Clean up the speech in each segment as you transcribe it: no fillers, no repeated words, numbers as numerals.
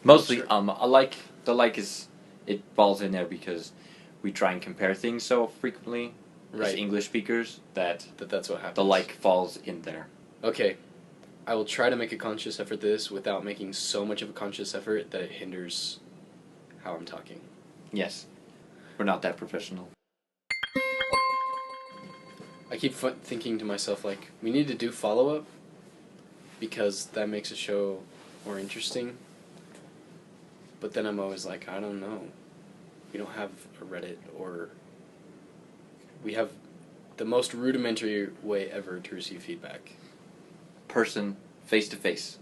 Mostly, the like is, it falls in there because we try and compare things so frequently as English speakers that's what happens. The like falls in there. Okay. I will try to make a conscious effort this without making so much of a conscious effort that it hinders how I'm talking. Yes. We're not that professional. I keep thinking to myself, like, we need to do follow-up because that makes a show more interesting. But then I'm always like, I don't know. We don't have a Reddit, or we have the most rudimentary way ever to receive feedback. Person, face-to-face.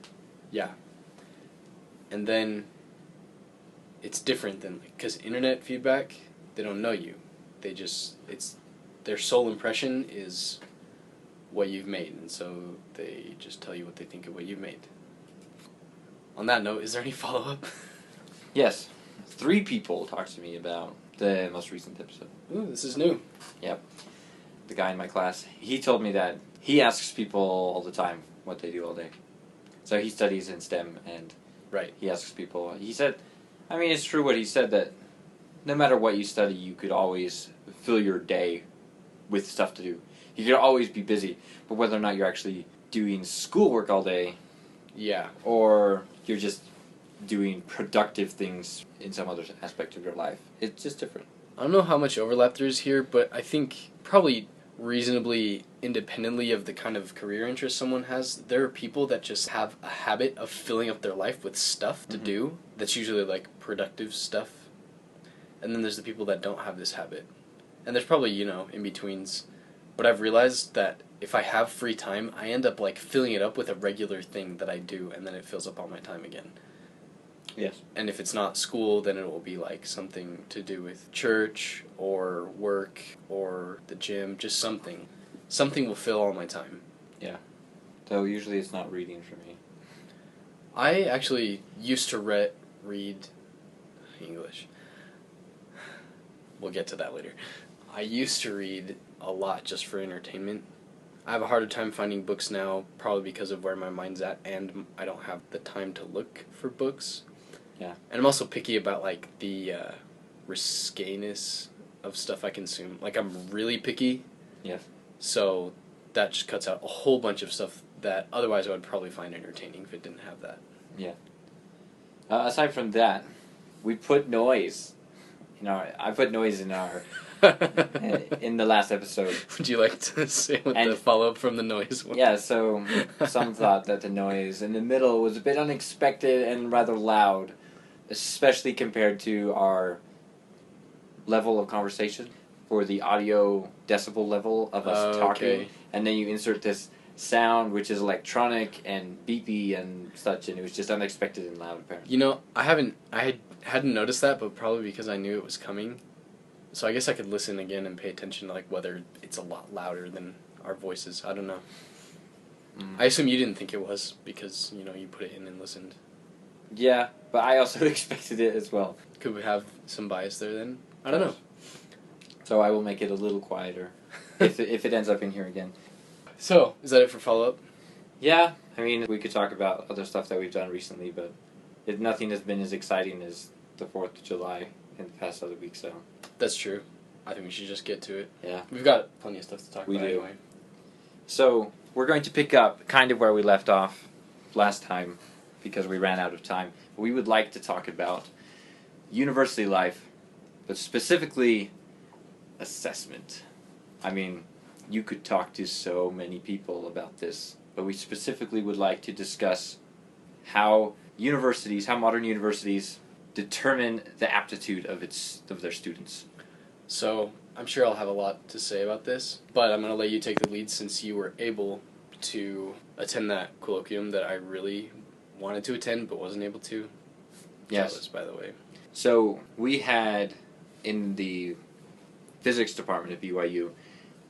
Yeah. And then it's different than, because internet feedback, they don't know you. They just, their sole impression is what you've made, and so they just tell you what they think of what you've made. On that note, is there any follow-up? Yes. 3 people talked to me about the most recent episode. Ooh, this is new. Yep. The guy in my class, he told me that he asks people all the time what they do all day. So he studies in STEM, and he asks people. He said, I mean, it's true what he said, that no matter what you study, you could always fill your day with stuff to do. You could always be busy, but whether or not you're actually doing schoolwork all day, or you're just doing productive things in some other aspect of your life, it's just different. I don't know how much overlap there is here, but I think probably reasonably independently of the kind of career interest someone has, there are people that just have a habit of filling up their life with stuff to do that's usually like productive stuff. And then there's the people that don't have this habit. And there's probably, in-betweens. But I've realized that if I have free time, I end up like filling it up with a regular thing that I do, and then it fills up all my time again. Yes. And if it's not school, then it will be like something to do with church or work or the gym, just something. Something will fill all my time. Yeah. So usually it's not reading for me. I actually used to read English. We'll get to that later. I used to read a lot just for entertainment. I have a harder time finding books now, probably because of where my mind's at, and I don't have the time to look for books. Yeah. And I'm also picky about, like, the risqueness of stuff I consume. Like, I'm really picky. Yes. So that just cuts out a whole bunch of stuff that otherwise I would probably find entertaining if it didn't have that. Yeah. Aside from that, we put noise. I put noise in our in the last episode. Would you like to say what the follow-up from the noise was? Yeah, so some thought that the noise in the middle was a bit unexpected and rather loud, especially compared to our level of conversation, for the audio decibel level of us talking. Okay. And then you insert this sound, which is electronic and beepy and such, and it was just unexpected and loud, apparently. I hadn't noticed that, but probably because I knew it was coming. So I guess I could listen again and pay attention to whether it's a lot louder than our voices. I don't know. I assume you didn't think it was because, you put it in and listened. Yeah, but I also expected it as well. Could we have some bias there then? I don't know. So I will make it a little quieter if it ends up in here again. So, is that it for follow-up? Yeah, I mean, we could talk about other stuff that we've done recently, but nothing has been as exciting as the 4th of July in the past other weeks, so... That's true. I think we should just get to it. Yeah. We've got plenty of stuff to talk about anyway. So, we're going to pick up kind of where we left off last time, because we ran out of time. We would like to talk about university life, but specifically assessment. I mean, you could talk to so many people about this, but we specifically would like to discuss how modern universities determine the aptitude of their students. So, I'm sure I'll have a lot to say about this, but I'm going to let you take the lead since you were able to attend that colloquium that I really wanted to attend but wasn't able to. Yes. Jealous, by the way. So, we had in the physics department at BYU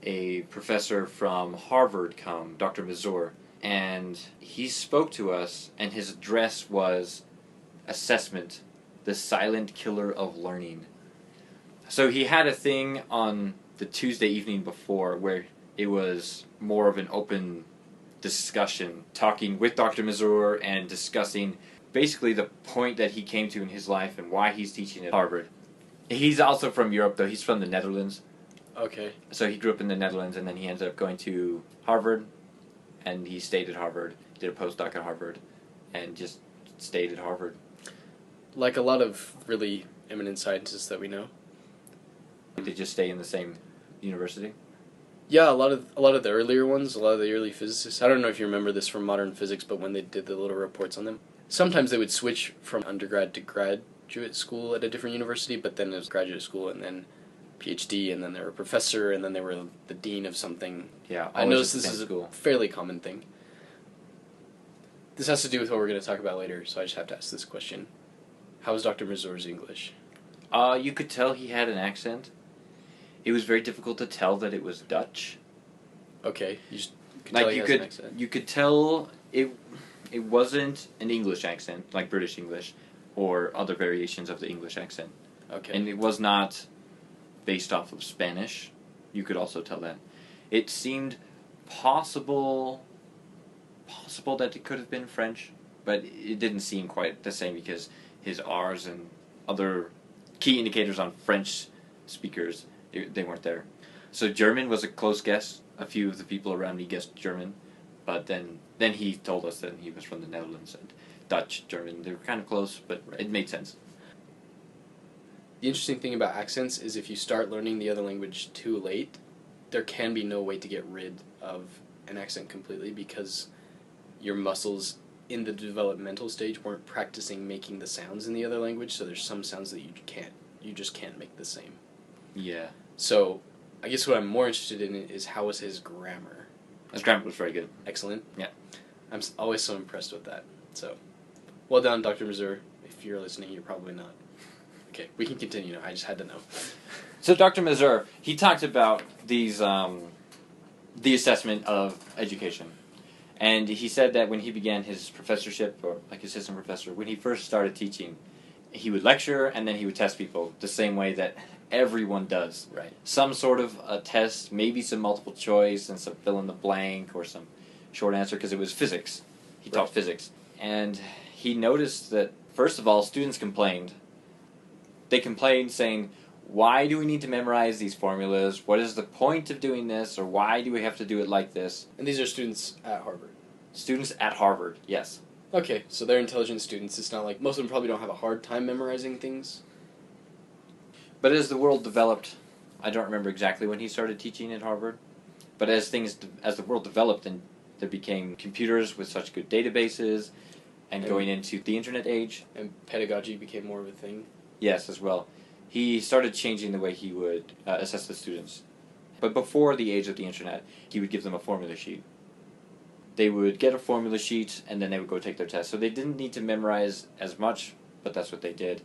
a professor from Harvard come, Dr. Mazur, and he spoke to us, and his address was assessment, the silent killer of learning. So he had a thing on the Tuesday evening before where it was more of an open discussion, talking with Dr. Mazur and discussing basically the point that he came to in his life and why he's teaching at Harvard. He's also from Europe, though. He's from the Netherlands. Okay. So he grew up in the Netherlands, and then he ended up going to Harvard, and he stayed at Harvard, did a postdoc at Harvard, and just stayed at Harvard. Like a lot of really eminent scientists that we know. They just stay in the same university? Yeah, a lot of the earlier ones, a lot of the early physicists. I don't know if you remember this from modern physics, but when they did the little reports on them, sometimes they would switch from undergrad to graduate school at a different university, but then it was graduate school and then PhD, and then they were a professor, and then they were the dean of something. Yeah, I noticed this is a fairly common thing. This has to do with what we're going to talk about later, so I just have to ask this question. How was Dr. Mazur's English? You could tell he had an accent. It was very difficult to tell that it was Dutch. Okay, you could like tell he has an accent. You could tell it wasn't an English accent, like British English, or other variations of the English accent. Okay. And it was not based off of Spanish. You could also tell that. It seemed possible that it could have been French, but it didn't seem quite the same because his R's and other key indicators on French speakers, they weren't there. So German was a close guess. A few of the people around me guessed German, but then he told us that he was from the Netherlands, and Dutch, German, they were kind of close, but it made sense. The interesting thing about accents is if you start learning the other language too late, there can be no way to get rid of an accent completely because your muscles in the developmental stage weren't practicing making the sounds in the other language, so there's some sounds that you just can't make the same. Yeah. So, I guess what I'm more interested in is how was his grammar? His grammar was very good. Excellent. Yeah. I'm always so impressed with that. So, well done, Dr. Mazur. If you're listening, you're probably not. Okay, we can continue now. I just had to know. So Dr. Mazur, he talked about these, the assessment of education. And he said that when he began his professorship, or like assistant professor, when he first started teaching, he would lecture and then he would test people the same way that everyone does. Right. Some sort of a test, maybe some multiple choice and some fill in the blank or some short answer, because it was physics. He taught physics. And he noticed that, first of all, students complained. They complained saying, why do we need to memorize these formulas? What is the point of doing this? Or why do we have to do it like this? And these are students at Harvard? Students at Harvard, yes. Okay, so they're intelligent students. It's not like most of them probably don't have a hard time memorizing things. But as the world developed, I don't remember exactly when he started teaching at Harvard, but as the world developed and there became computers with such good databases and going into the internet age. And pedagogy became more of a thing. Yes, as well. He started changing the way he would assess the students. But before the age of the internet, he would give them a formula sheet. They would get a formula sheet, and then they would go take their test. So they didn't need to memorize as much, but that's what they did.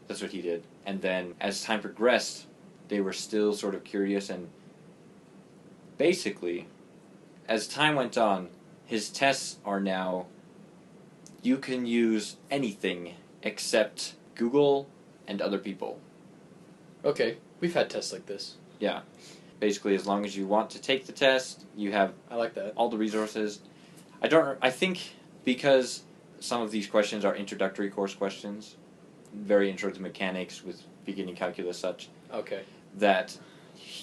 That's what he did. And then, as time progressed, they were still sort of curious, and basically, as time went on, his tests are now, you can use anything except Google and other people. Okay, we've had tests like this. Yeah. Basically, as long as you want to take the test, you have I like that. all the resources. I think because some of these questions are introductory course questions, very intro to mechanics with beginning calculus such, okay, that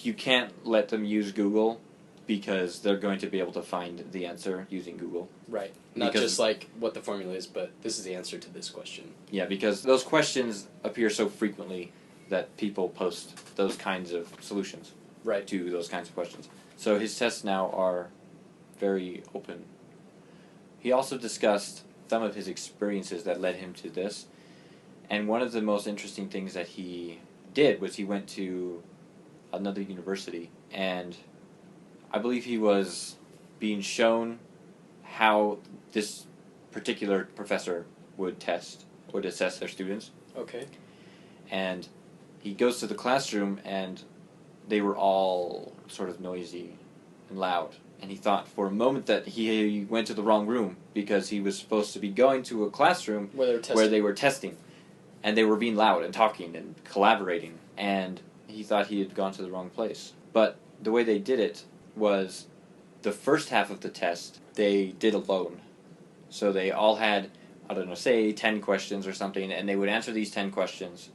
you can't let them use Google because they're going to be able to find the answer using Google. Right. Not just like what the formula is, but this is the answer to this question. Yeah, because those questions appear so frequently that people post those kinds of solutions. Right. To those kinds of questions. So his tests now are very open. He also discussed some of his experiences that led him to this. And one of the most interesting things that he did was he went to another university, and I believe he was being shown how this particular professor would assess their students. Okay. And he goes to the classroom, and they were all sort of noisy and loud. And he thought for a moment that he went to the wrong room because he was supposed to be going to a classroom where they were testing. And they were being loud and talking and collaborating. And he thought he had gone to the wrong place. But the way they did it was the first half of the test they did alone. So they all had I don't know, say 10 questions or something, and they would answer these 10 questions.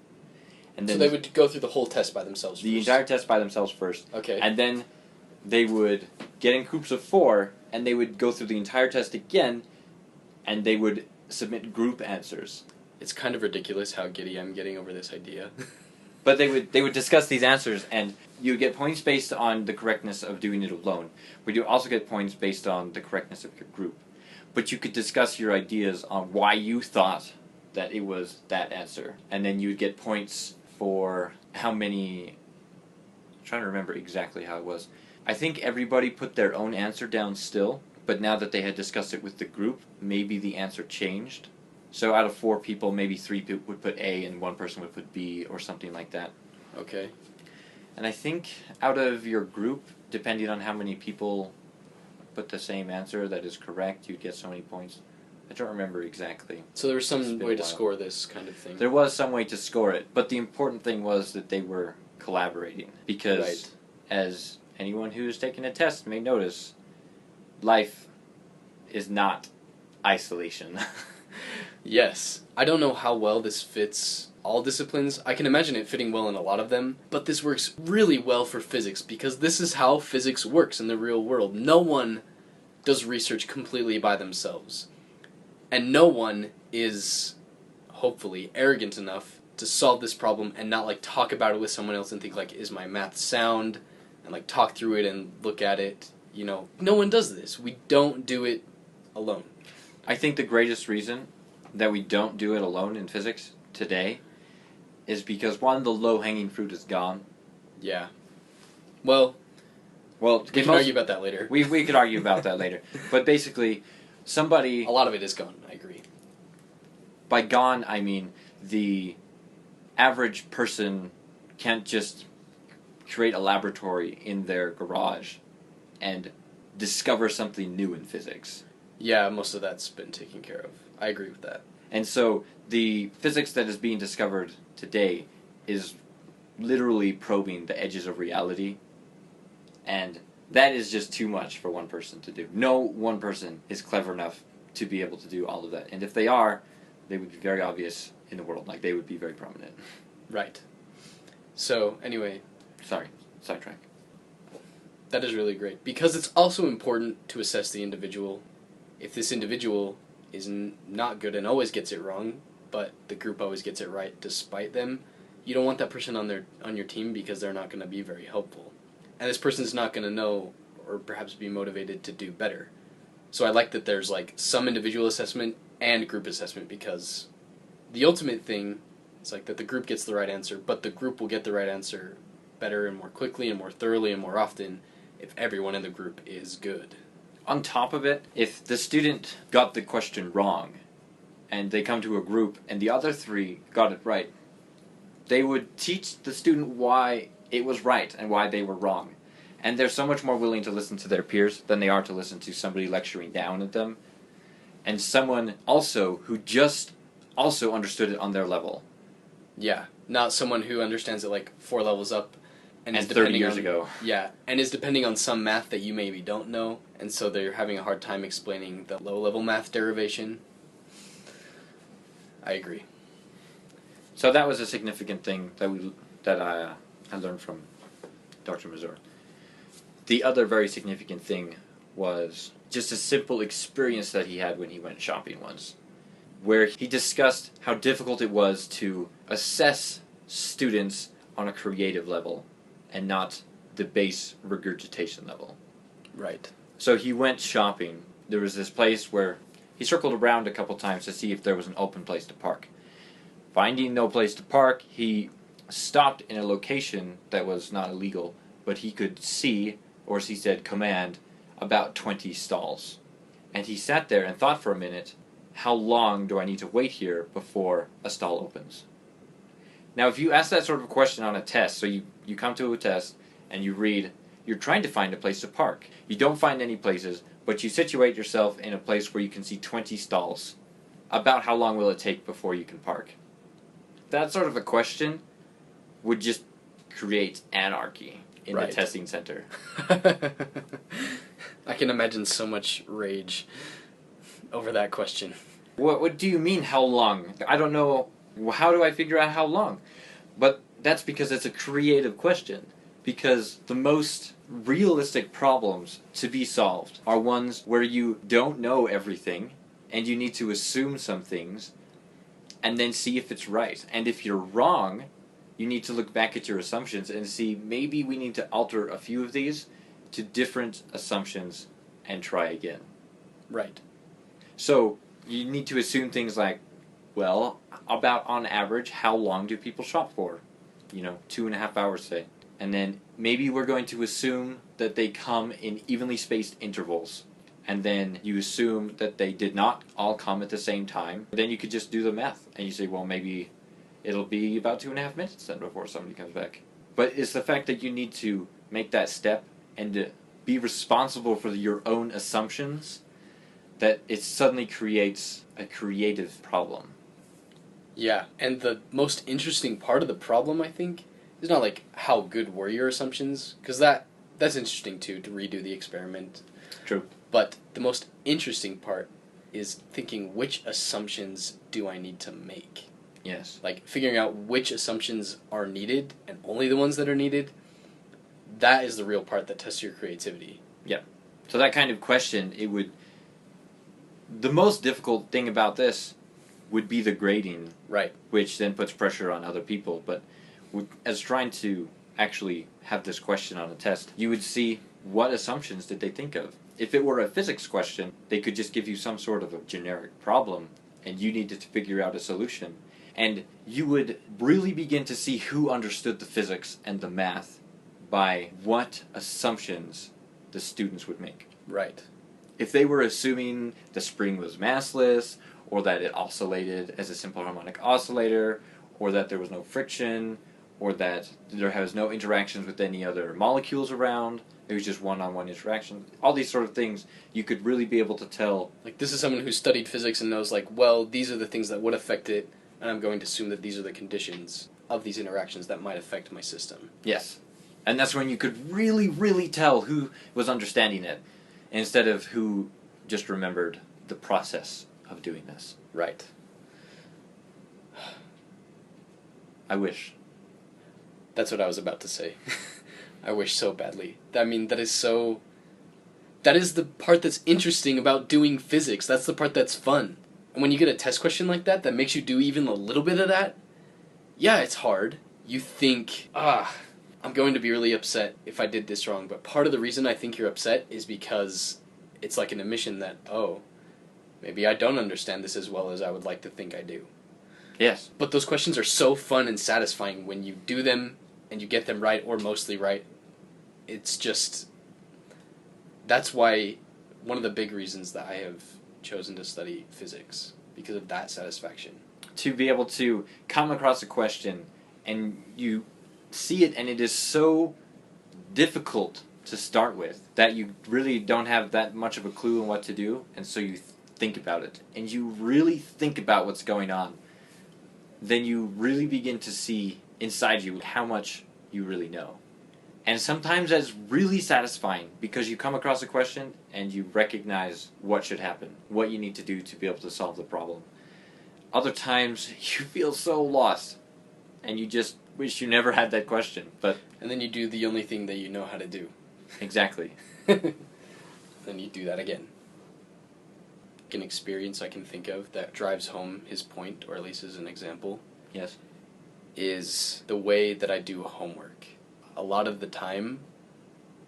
And then so they would go through the whole test by themselves the first? entire test by themselves first. Okay. And then they would get in groups of 4, and they would go through the entire test again, and they would submit group answers. It's kind of ridiculous how giddy I'm getting over this idea. But they would discuss these answers, and you would get points based on the correctness of doing it alone. But you also get points based on the correctness of your group. But you could discuss your ideas on why you thought that it was that answer. And then you would get points for how many... I'm trying to remember exactly how it was. I think everybody put their own answer down still, but now that they had discussed it with the group, maybe the answer changed. So out of 4 people, maybe 3 people would put A and 1 person would put B or something like that. Okay. And I think out of your group, depending on how many people put the same answer that is correct, you'd get so many points. I don't remember exactly. So there was some way to score this kind of thing. There was some way to score it, but the important thing was that they were collaborating. Because as anyone who's taken a test may notice, life is not isolation. Yes. I don't know how well this fits all disciplines. I can imagine it fitting well in a lot of them, but this works really well for physics because this is how physics works in the real world. No one does research completely by themselves. And no one is, hopefully, arrogant enough to solve this problem and not, like, talk about it with someone else and think, like, is my math sound? And, like, talk through it and look at it. You know, no one does this. We don't do it alone. I think the greatest reason that we don't do it alone in physics today is because, one, the low-hanging fruit is gone. Yeah. Well, we can argue about that later. We could argue about that later. But basically, somebody... A lot of it is gone, I agree. By gone, I mean the average person can't just create a laboratory in their garage and discover something new in physics. Yeah, most of that's been taken care of. I agree with that. And so the physics that is being discovered today is literally probing the edges of reality, and that is just too much for one person to do. No one person is clever enough to be able to do all of that. And if they are, they would be very obvious in the world. Like, they would be very prominent. Right. So, anyway. Sorry, sidetrack. That is really great. Because it's also important to assess the individual. If this individual is not good and always gets it wrong, but the group always gets it right despite them, you don't want that person on your team because they're not going to be very helpful. And this person's not going to know or perhaps be motivated to do better. So I like that there's like some individual assessment and group assessment, because the ultimate thing is like that the group gets the right answer, but the group will get the right answer better and more quickly and more thoroughly and more often if everyone in the group is good. On top of it, if the student got the question wrong and they come to a group and the other 3 got it right, they would teach the student why it was right and why they were wrong. And they're so much more willing to listen to their peers than they are to listen to somebody lecturing down at them. And someone also who just also understood it on their level. Yeah, not someone who understands it like 4 levels up. And 30 years ago. Yeah, and is depending on some math that you maybe don't know, and so they're having a hard time explaining the low-level math derivation. I agree. So that was a significant thing that I learned from Dr. Mazur. The other very significant thing was just a simple experience that he had when he went shopping once, where he discussed how difficult it was to assess students on a creative level and not the base regurgitation level. Right. So he went shopping. There was this place where he circled around a couple times to see if there was an open place to park. Finding no place to park, he stopped in a location that was not illegal, but he could see, or as he said, command, about 20 stalls. And he sat there and thought for a minute, how long do I need to wait here before a stall opens? Now, if you ask that sort of a question on a test, so you come to a test and you read, you're trying to find a place to park. You don't find any places, but you situate yourself in a place where you can see 20 stalls. About how long will it take before you can park? That sort of a question would just create anarchy in the testing center. I can imagine so much rage over that question. What do you mean, how long? I don't know. How do I figure out how long? But that's because it's a creative question. Because the most realistic problems to be solved are ones where you don't know everything, and you need to assume some things, and then see if it's right. And if you're wrong, you need to look back at your assumptions and see maybe we need to alter a few of these to different assumptions and try again. Right. So you need to assume things like, well, about on average, how long do people shop for? 2.5 hours, say. And then maybe we're going to assume that they come in evenly spaced intervals. And then you assume that they did not all come at the same time. Then you could just do the math. And you say, well, maybe it'll be about 2.5 minutes then before somebody comes back. But it's the fact that you need to make that step and to be responsible for your own assumptions that it suddenly creates a creative problem. Yeah, and the most interesting part of the problem, I think, is not like how good were your assumptions, because that's interesting too, to redo the experiment. True. But the most interesting part is thinking, which assumptions do I need to make? Yes. Like figuring out which assumptions are needed and only the ones that are needed. That is the real part that tests your creativity. Yeah. So that kind of question, the most difficult thing about this would be the grading. Right. Which then puts pressure on other people. But as trying to actually have this question on a test, you would see what assumptions did they think of. If it were a physics question, they could just give you some sort of a generic problem, and you needed to figure out a solution. And you would really begin to see who understood the physics and the math by what assumptions the students would make. Right. If they were assuming the spring was massless, or that it oscillated as a simple harmonic oscillator, or that there was no friction, or that there was no interactions with any other molecules around, it was just one-on-one interaction, all these sort of things, you could really be able to tell. Like, this is someone who studied physics and knows, like, well, these are the things that would affect it, and I'm going to assume that these are the conditions of these interactions that might affect my system. Yes. And that's when you could really, really tell who was understanding it, instead of who just remembered the process of doing this. Right. I wish. That's what I was about to say. I wish so badly. I mean, that is the part that's interesting about doing physics. That's the part that's fun. And when you get a test question like that makes you do even a little bit of that, yeah, it's hard. You think, I'm going to be really upset if I did this wrong. But part of the reason I think you're upset is because it's like an admission that, maybe I don't understand this as well as I would like to think I do. Yes. But those questions are so fun and satisfying when you do them and you get them right or mostly right. It's just... That's why one of the big reasons that I have chosen to study physics, because of that satisfaction. To be able to come across a question and you see it and it is so difficult to start with that you really don't have that much of a clue on what to do, and so you think about it. And you really think about what's going on. Then you really begin to see inside you how much you really know. And sometimes that's really satisfying because you come across a question and you recognize what should happen, what you need to do to be able to solve the problem. Other times you feel so lost and you just wish you never had that question. And then you do the only thing that you know how to do. Exactly. Then you do that again. An experience I can think of that drives home his point, or at least as an example. Yes. Is the way that I do homework. A lot of the time,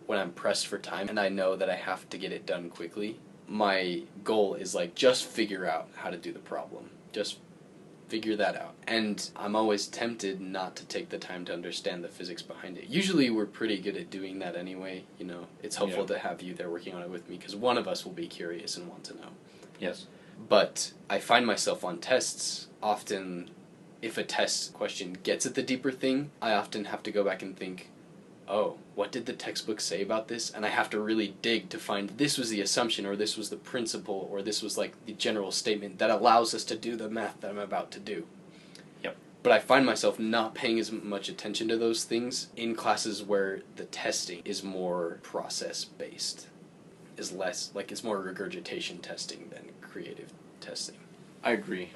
when I'm pressed for time and I know that I have to get it done quickly, my goal is like, just figure out how to do the problem. Just figure that out. And I'm always tempted not to take the time to understand the physics behind it. Usually we're pretty good at doing that anyway, It's helpful to have you there working on it with me, because one of us will be curious and want to know. Yes. But I find myself on tests, often if a test question gets at the deeper thing, I often have to go back and think, what did the textbook say about this? And I have to really dig to find this was the assumption, or this was the principle, or this was like the general statement that allows us to do the math that I'm about to do. Yep. But I find myself not paying as much attention to those things in classes where the testing is more process-based. Is less, like it's more regurgitation testing than creative testing. I agree.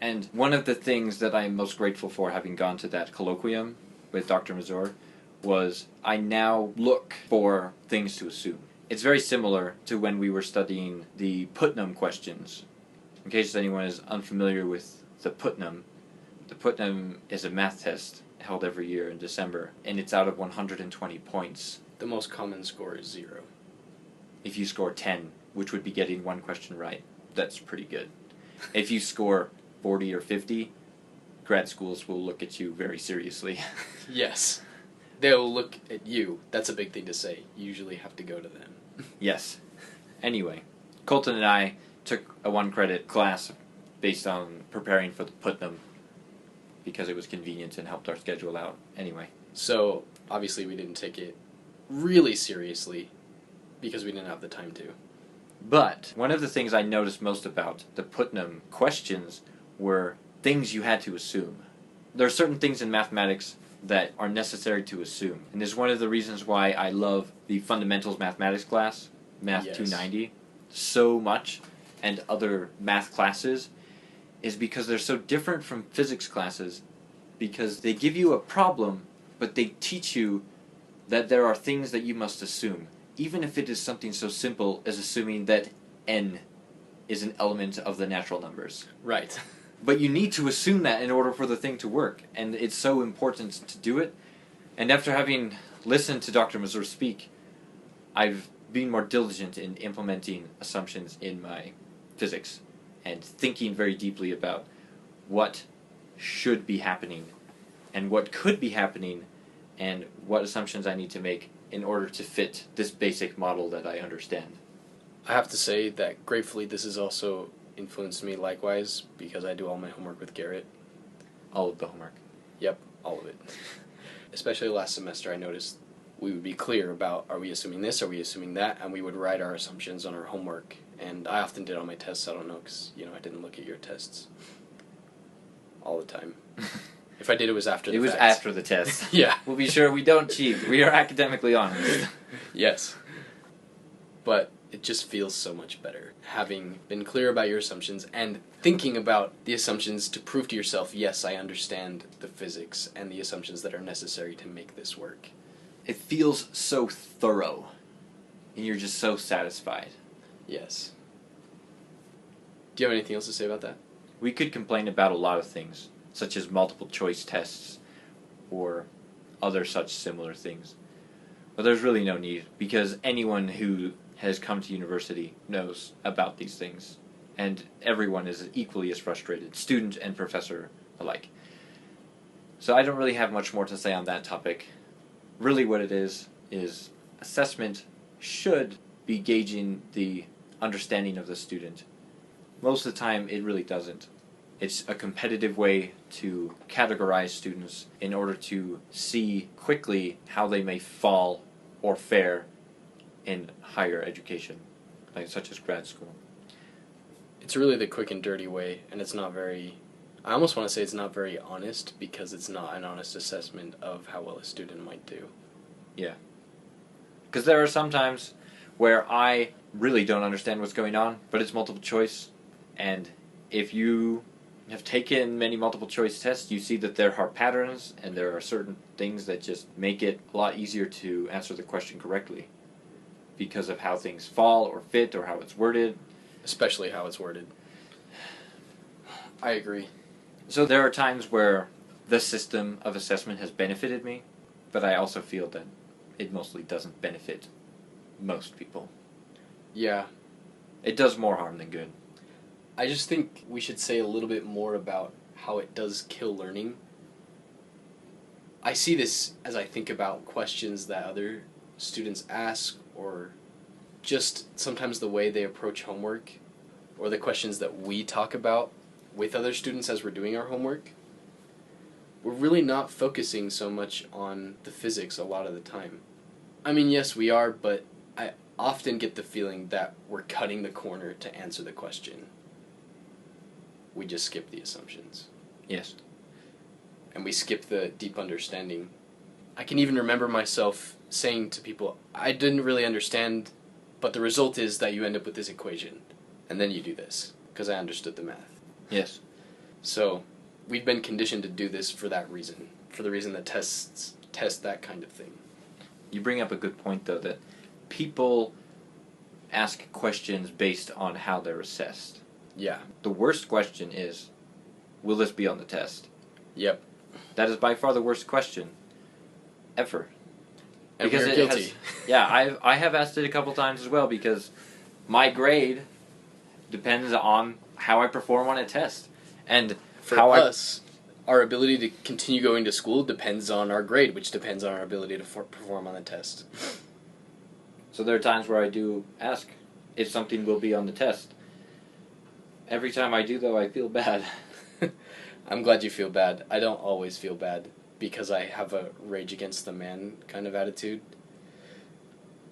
And one of the things that I'm most grateful for, having gone to that colloquium with Dr. Mazur, was I now look for things to assume. It's very similar to when we were studying the Putnam questions. In case anyone is unfamiliar with the Putnam is a math test held every year in December, and it's out of 120 points. The most common score is 0. If you score 10, which would be getting one question right, that's pretty good. If you score 40 or 50, grad schools will look at you very seriously. Yes. They'll look at you. That's a big thing to say. You usually have to go to them. Yes. Anyway, Kolten and I took a 1-credit class based on preparing for the Putnam because it was convenient and helped our schedule out. Anyway. So, obviously we didn't take it really seriously because we didn't have the time to. But one of the things I noticed most about the Putnam questions were things you had to assume. There are certain things in mathematics that are necessary to assume. And this is one of the reasons why I love the fundamentals mathematics class, Math 290, so much, and other math classes, is because they're so different from physics classes, because they give you a problem, but they teach you that there are things that you must assume, even if it is something so simple as assuming that n is an element of the natural numbers. Right. But you need to assume that in order for the thing to work, and it's so important to do it. And after having listened to Dr. Mazur speak, I've been more diligent in implementing assumptions in my physics and thinking very deeply about what should be happening and what could be happening and what assumptions I need to make in order to fit this basic model that I understand. I have to say that gratefully this has also influenced me likewise because I do all my homework with Garett. All of the homework. Yep, all of it. Especially last semester I noticed we would be clear about, are we assuming this, are we assuming that, and we would write our assumptions on our homework. And I often did on my tests, I don't know, because, I didn't look at your tests all the time. If I did, it was after the It was fact. after the test. Yeah. We'll be sure we don't cheat. We are academically honest. Yes. But it just feels so much better, having been clear about your assumptions and thinking about the assumptions to prove to yourself, yes, I understand the physics and the assumptions that are necessary to make this work. It feels so thorough, and you're just so satisfied. Yes. Do you have anything else to say about that? We could complain about a lot of things, such as multiple choice tests or other such similar things. But there's really no need, because anyone who has come to university knows about these things, and everyone is equally as frustrated, student and professor alike. So I don't really have much more to say on that topic. Really what it is assessment should be gauging the understanding of the student. Most of the time it really doesn't. It's a competitive way to categorize students in order to see quickly how they may fall or fare in higher education, such as grad school. It's really the quick and dirty way, and it's not very... I almost want to say it's not very honest, because it's not an honest assessment of how well a student might do. Yeah. Because there are some times where I really don't understand what's going on, but it's multiple choice, and if you have taken many multiple choice tests, you see that there are patterns, and there are certain things that just make it a lot easier to answer the question correctly because of how things fall or fit or how it's worded. Especially how it's worded. I agree. So there are times where the system of assessment has benefited me, but I also feel that it mostly doesn't benefit most people. Yeah. It does more harm than good. I just think we should say a little bit more about how it does kill learning. I see this as I think about questions that other students ask, or just sometimes the way they approach homework, or the questions that we talk about with other students as we're doing our homework. We're really not focusing so much on the physics a lot of the time. I mean, yes, we are, but I often get the feeling that we're cutting the corner to answer the question. We just skip the assumptions. Yes. And we skip the deep understanding. I can even remember myself saying to people, I didn't really understand, but the result is that you end up with this equation, and then you do this, because I understood the math. Yes. So we've been conditioned to do this for that reason, for the reason that tests test that kind of thing. You bring up a good point, though, that people ask questions based on how they're assessed. Yeah. The worst question is, will this be on the test? Yep. That is by far the worst question ever. And because we're guilty. I have asked it a couple times as well, because my grade depends on how I perform on a test. And for us, our ability to continue going to school depends on our grade, which depends on our ability to perform on the test. So there are times where I do ask if something will be on the test. Every time I do, though, I feel bad. I'm glad you feel bad. I don't always feel bad, because I have a rage against the man kind of attitude.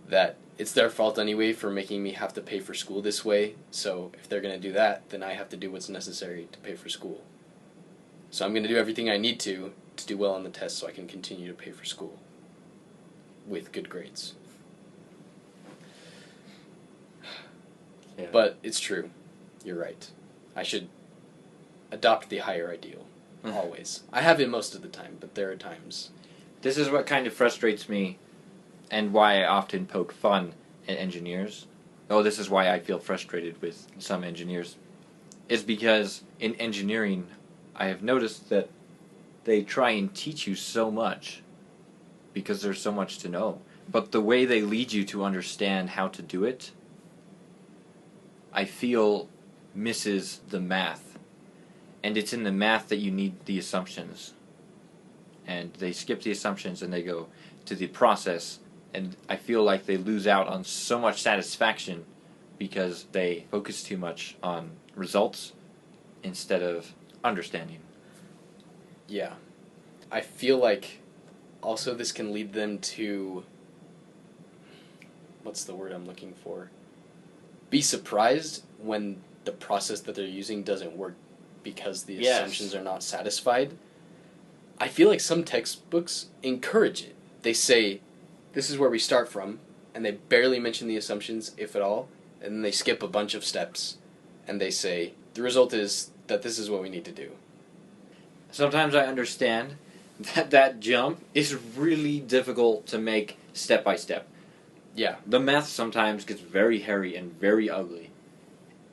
That it's their fault anyway for making me have to pay for school this way, so if they're going to do that, then I have to do what's necessary to pay for school. So I'm going to do everything I need to do well on the test so I can continue to pay for school with good grades. Yeah. But it's true. You're right. I should adopt the higher ideal. Always. I have it most of the time, but there are times. This is what kind of frustrates me, and why I often poke fun at engineers. Oh, this is why I feel frustrated with some engineers. Is because in engineering, I have noticed that they try and teach you so much because there's so much to know. But the way they lead you to understand how to do it, I feel misses the math. And it's in the math that you need the assumptions. And they skip the assumptions and they go to the process. And I feel like they lose out on so much satisfaction because they focus too much on results instead of understanding. Yeah. I feel like also this can lead them to, what's the word I'm looking for? Be surprised when the process that they're using doesn't work because the assumptions are not satisfied. I feel like some textbooks encourage it. They say, this is where we start from, and they barely mention the assumptions, if at all, and then they skip a bunch of steps, and they say, the result is that this is what we need to do. Sometimes I understand that jump is really difficult to make step by step. Yeah. The math sometimes gets very hairy and very ugly.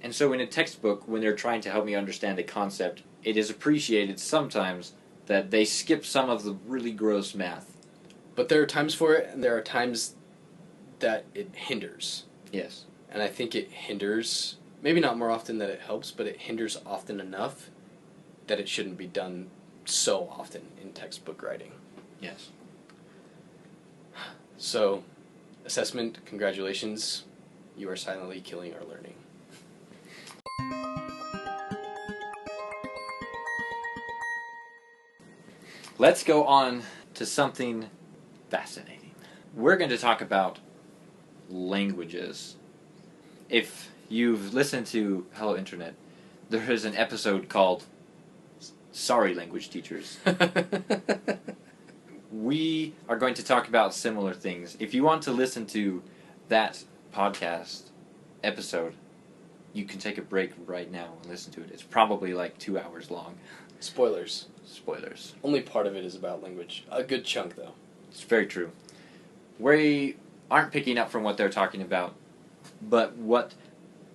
And so in a textbook, when they're trying to help me understand a concept, it is appreciated sometimes that they skip some of the really gross math. But there are times for it, and there are times that it hinders. Yes. And I think it hinders, maybe not more often than it helps, but it hinders often enough that it shouldn't be done so often in textbook writing. Yes. So, assessment, congratulations. You are silently killing our learning. Let's go on to something fascinating. We're going to talk about languages. If you've listened to Hello Internet, there is an episode called Sorry Language Teachers. We are going to talk about similar things. If you want to listen to that podcast episode, you can take a break right now and listen to it. It's probably like 2 hours long. Spoilers. Only part of it is about language. A good chunk, though. It's very true. We aren't picking up from what they're talking about, but what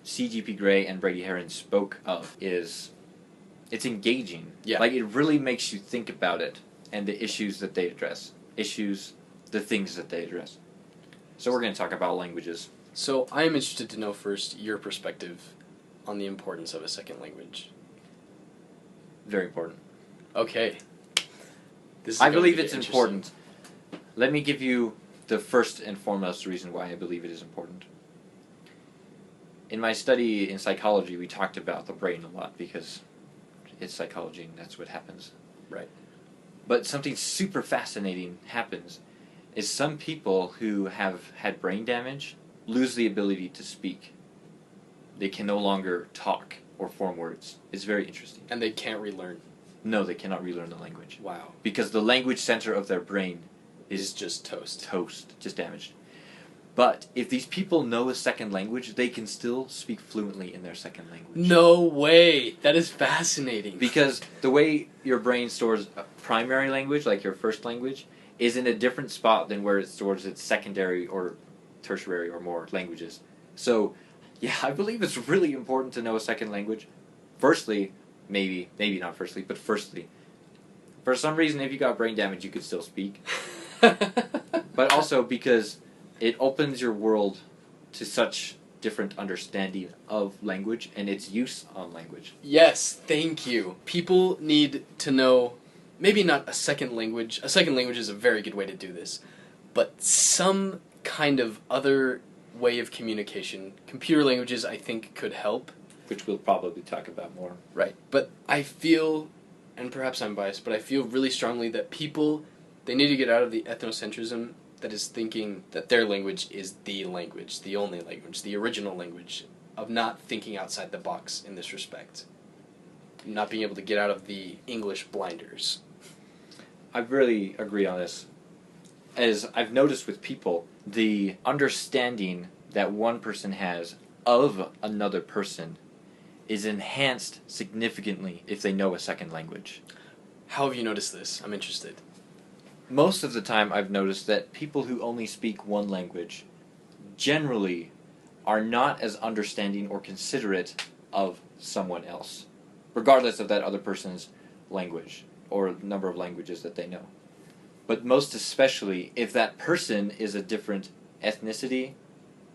C.G.P. Gray and Brady Heron spoke of is it's engaging. Yeah. Like, it really makes you think about it and the issues that they address. The things that they address. So we're going to talk about languages. So I am interested to know first your perspective on the importance of a second language. Very important. Okay. I believe it's important. Let me give you the first and foremost reason why I believe it is important. In my study in psychology, we talked about the brain a lot because it's psychology and that's what happens. Right. But something super fascinating happens is some people who have had brain damage lose the ability to speak. They can no longer talk or form words. It's very interesting. And they can't relearn. No, they cannot relearn the language. Wow. Because the language center of their brain is just toast. Just damaged. But if these people know a second language, they can still speak fluently in their second language. No way! That is fascinating. Because the way your brain stores a primary language, like your first language, is in a different spot than where it stores its secondary or tertiary or more languages. So, yeah, I believe it's really important to know a second language. Firstly, maybe not firstly, but firstly, for some reason, if you got brain damage, you could still speak. But also because it opens your world to such different understanding of language and its use on language. Yes, thank you. People need to know, maybe not a second language. A second language is a very good way to do this. But some kind of other way of communication. Computer languages, I think, could help. Which we'll probably talk about more. Right. But I feel, and perhaps I'm biased, but I feel really strongly that people, they need to get out of the ethnocentrism that is thinking that their language is the language, the only language, the original language, of not thinking outside the box in this respect. Not being able to get out of the English blinders. I really agree on this. As I've noticed with people, the understanding that one person has of another person is enhanced significantly if they know a second language. How have you noticed this? I'm interested. Most of the time I've noticed that people who only speak one language generally are not as understanding or considerate of someone else, regardless of that other person's language or number of languages that they know. But most especially if that person is a different ethnicity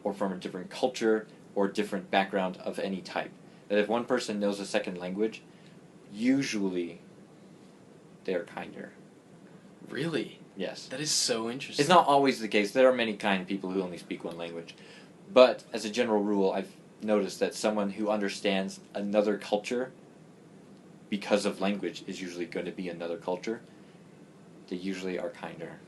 or from a different culture or different background of any type. That if one person knows a second language, usually they are kinder. Really? Yes. That is so interesting. It's not always the case. There are many kind people who only speak one language. But as a general rule, I've noticed that someone who understands another culture because of language is usually going to be another culture. They usually are kinder.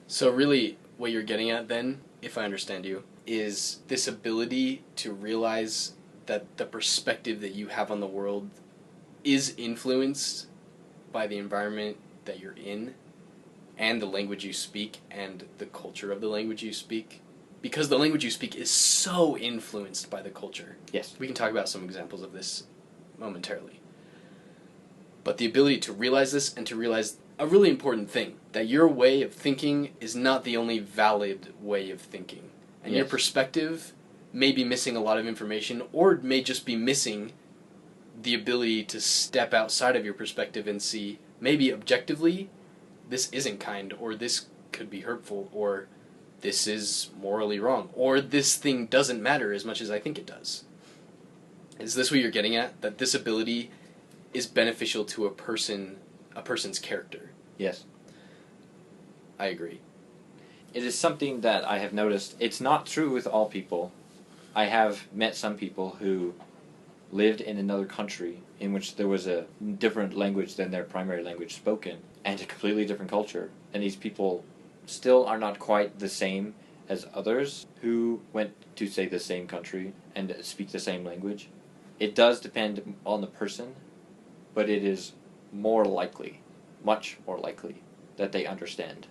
So really, what you're getting at then, if I understand you, is this ability to realize that the perspective that you have on the world is influenced by the environment that you're in and the language you speak and the culture of the language you speak. Because the language you speak is so influenced by the culture. Yes. We can talk about some examples of this momentarily. But the ability to realize this and to realize a really important thing, that your way of thinking is not the only valid way of thinking. And your perspective may be missing a lot of information or may just be missing the ability to step outside of your perspective and see, maybe objectively, this isn't kind, or this could be hurtful, or this is morally wrong, or this thing doesn't matter as much as I think it does. Is this what you're getting at? That this ability is beneficial to a person's character? Yes. I agree. It is something that I have noticed. It's not true with all people. I have met some people who lived in another country in which there was a different language than their primary language spoken, and a completely different culture. And these people still are not quite the same as others who went to, say, the same country and speak the same language. It does depend on the person, but it is more likely, much more likely, that they understand.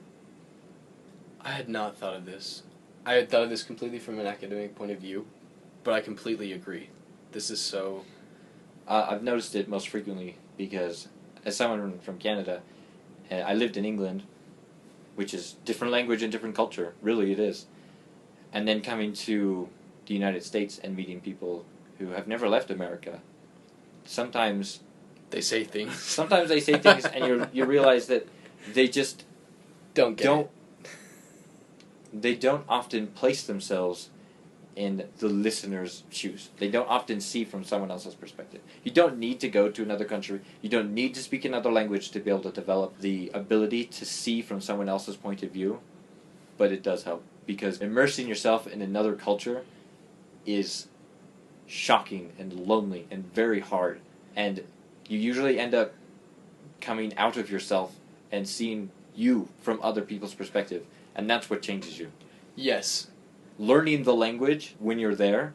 I had not thought of this. I had thought of this completely from an academic point of view, but I completely agree. This is so... I've noticed it most frequently because, as someone from Canada, I lived in England, which is different language and different culture. Really, it is. And then coming to the United States and meeting people who have never left America, sometimes they say things. Sometimes they say things, and you realize that they just don't. They don't often place themselves in the listener's shoes. They don't often see from someone else's perspective. You don't need to go to another country. You don't need to speak another language to be able to develop the ability to see from someone else's point of view, but it does help, because immersing yourself in another culture is shocking and lonely and very hard, and you usually end up coming out of yourself and seeing you from other people's perspective, and that's what changes you. Yes. Learning the language when you're there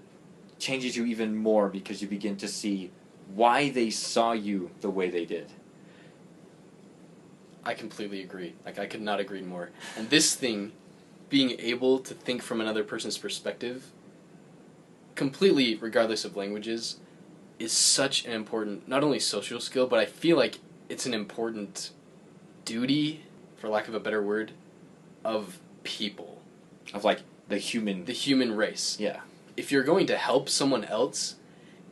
changes you even more, because you begin to see why they saw you the way they did. I completely agree. I could not agree more. And this thing being able to think from another person's perspective, completely regardless of languages, is such an important, not only social skill, but I feel like it's an important duty, for lack of a better word, of people. Of, like, the human race. Yeah. If you're going to help someone else,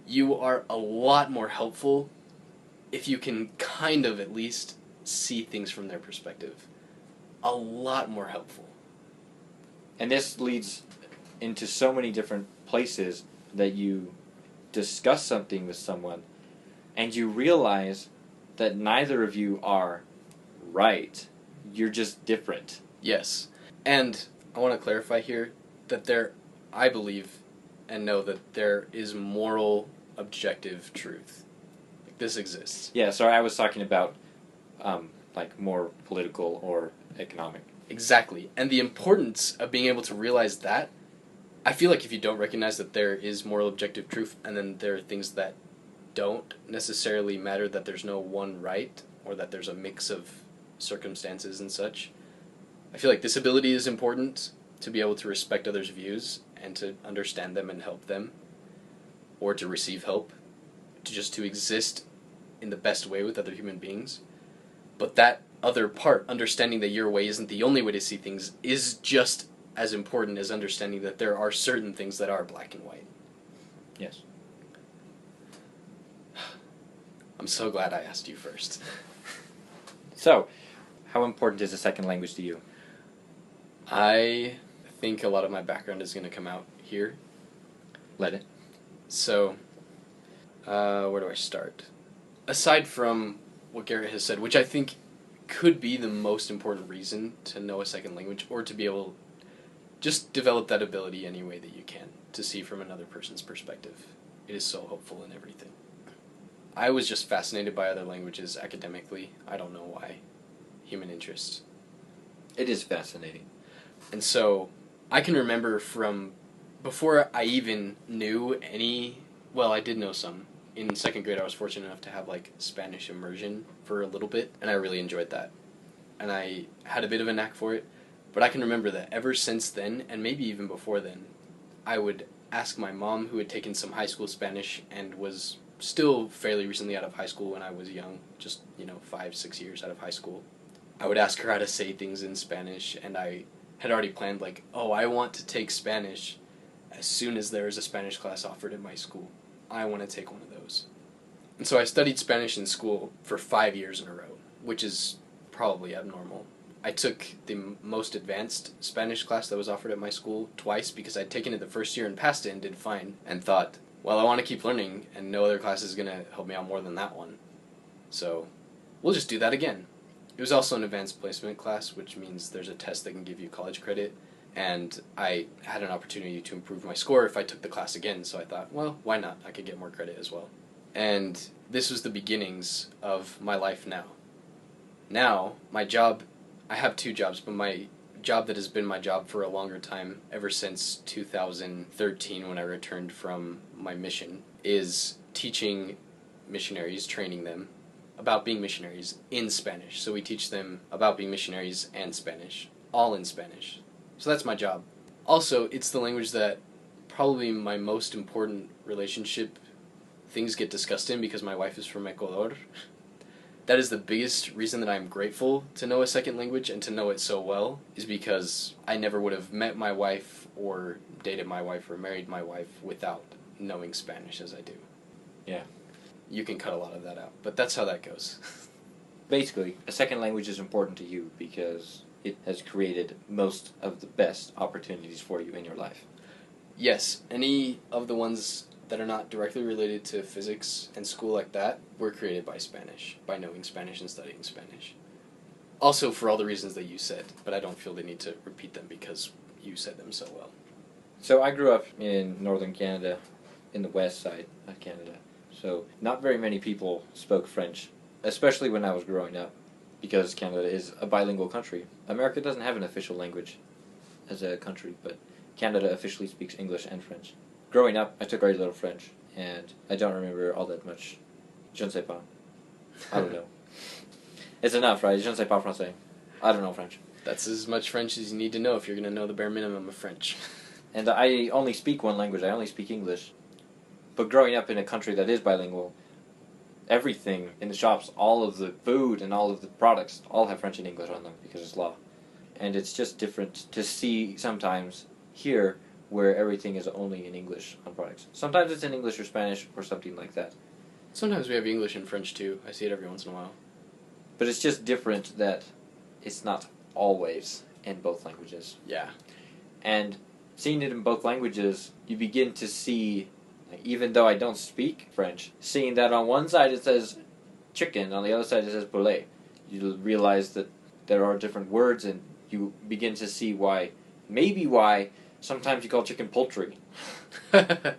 you are a lot more helpful if you can kind of at least see things from their perspective. A lot more helpful. And this leads into so many different places that you discuss something with someone and you realize that neither of you are right. You're just different. Yes. And I want to clarify here that I believe and know that there is moral, objective truth. Like, this exists. Yeah, sorry, I was talking about, like, more political or economic. Exactly. And the importance of being able to realize that, I feel like if you don't recognize that there is moral, objective truth, and then there are things that don't necessarily matter, that there's no one right, or that there's a mix of circumstances and such, I feel like this ability is important to be able to respect others' views and to understand them and help them, or to receive help, to exist in the best way with other human beings. But that other part, understanding that your way isn't the only way to see things, is just as important as understanding that there are certain things that are black and white. Yes. I'm so glad I asked you first. So, how important is a second language to you? I think a lot of my background is going to come out here. Let it. So, where do I start? Aside from what Garett has said, which I think could be the most important reason to know a second language, or to be able just develop that ability any way that you can to see from another person's perspective. It is so helpful in everything. I was just fascinated by other languages academically. I don't know why. Human interest. It is fascinating. And so I can remember from before I even knew I did know some. In second grade, I was fortunate enough to have, like, Spanish immersion for a little bit, and I really enjoyed that. And I had a bit of a knack for it, but I can remember that ever since then, and maybe even before then, I would ask my mom, who had taken some high school Spanish and was still fairly recently out of high school when I was young, just, 5-6 years out of high school. I would ask her how to say things in Spanish, and I had already planned, like, I want to take Spanish as soon as there is a Spanish class offered at my school. I want to take one of those. And so I studied Spanish in school for 5 years in a row, which is probably abnormal. I took the most advanced Spanish class that was offered at my school twice because I'd taken it the first year and passed it and did fine, and thought, well, I want to keep learning, and no other class is going to help me out more than that one. So we'll just do that again. It was also an advanced placement class, which means there's a test that can give you college credit, and I had an opportunity to improve my score if I took the class again, so I thought, well, why not? I could get more credit as well. And this was the beginnings of my life now. Now, my job, I have 2 jobs, but my job that has been my job for a longer time, ever since 2013 when I returned from my mission, is teaching missionaries, training them about being missionaries in Spanish. So we teach them about being missionaries and Spanish, all in Spanish. So that's my job. Also, it's the language that probably my most important relationship things get discussed in because my wife is from Ecuador. That is the biggest reason that I'm grateful to know a second language and to know it so well, is because I never would have met my wife or dated my wife or married my wife without knowing Spanish as I do. Yeah. You can cut a lot of that out, but that's how that goes. Basically, a second language is important to you because it has created most of the best opportunities for you in your life. Yes, any of the ones that are not directly related to physics and school like that were created by Spanish, by knowing Spanish and studying Spanish. Also for all the reasons that you said, but I don't feel the need to repeat them because you said them so well. So I grew up in northern Canada, in the west side of Canada. So not very many people spoke French, especially when I was growing up, because Canada is a bilingual country. America doesn't have an official language as a country, but Canada officially speaks English and French. Growing up, I took very little French, and I don't remember all that much. Je ne sais pas. I don't know. It's enough, right? Je ne sais pas français. I don't know French. That's as much French as you need to know if you're going to know the bare minimum of French. And I only speak one language. I only speak English. But growing up in a country that is bilingual, everything in the shops, all of the food and all of the products, all have French and English on them because it's law. And it's just different to see sometimes here where everything is only in English on products. Sometimes it's in English or Spanish or something like that. Sometimes we have English and French too. I see it every once in a while. But it's just different that it's not always in both languages. Yeah. And seeing it in both languages, you begin to see, even though I don't speak French, seeing that on one side it says chicken, on the other side it says poulet. You realize that there are different words, and you begin to see maybe why sometimes you call chicken poultry. I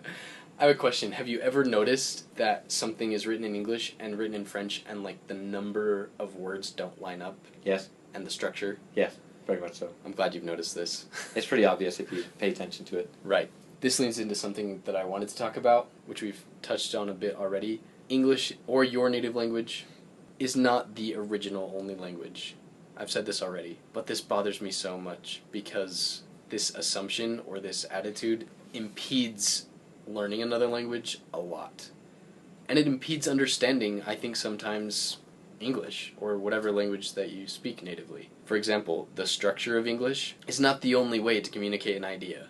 have a question. Have you ever noticed that something is written in English and written in French and like the number of words don't line up? Yes. And the structure? Yes, very much so. I'm glad you've noticed this. It's pretty obvious if you pay attention to it. Right. This leads into something that I wanted to talk about, which we've touched on a bit already. English, or your native language, is not the original only language. I've said this already, but this bothers me so much because this assumption or this attitude impedes learning another language a lot. And it impedes understanding, I think, sometimes English or whatever language that you speak natively. For example, the structure of English is not the only way to communicate an idea.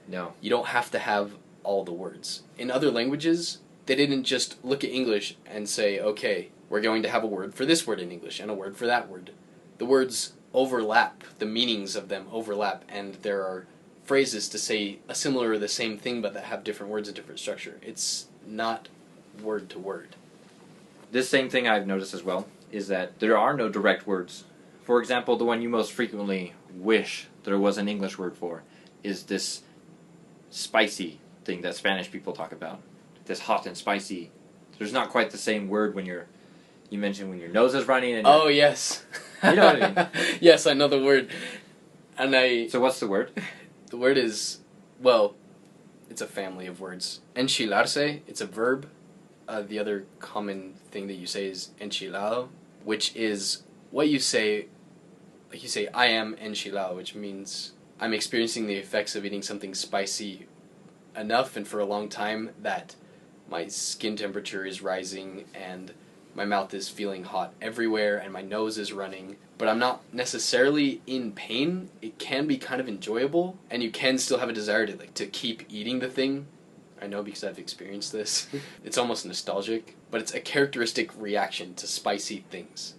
No. You don't have to have all the words. In other languages, they didn't just look at English and say, okay, we're going to have a word for this word in English and a word for that word. The words overlap, the meanings of them overlap, and there are phrases to say a similar or the same thing but that have different words and different structure. It's not word to word. This same thing I've noticed as well is that there are no direct words. For example, the one you most frequently wish there was an English word for is this spicy thing that Spanish people talk about. This hot and spicy. There's not quite the same word when you mentioned when your nose is running and oh, yes. You know what I mean? Yes, I know the word. And So what's the word? The word is, well, it's a family of words. Enchilarse, it's a verb. The other common thing that you say is enchilado, which is what you say, like you say, I am enchilado, which means I'm experiencing the effects of eating something spicy enough and for a long time that my skin temperature is rising and my mouth is feeling hot everywhere and my nose is running, but I'm not necessarily in pain. It can be kind of enjoyable, and you can still have a desire to keep eating the thing. I know because I've experienced this. It's almost nostalgic, but it's a characteristic reaction to spicy things.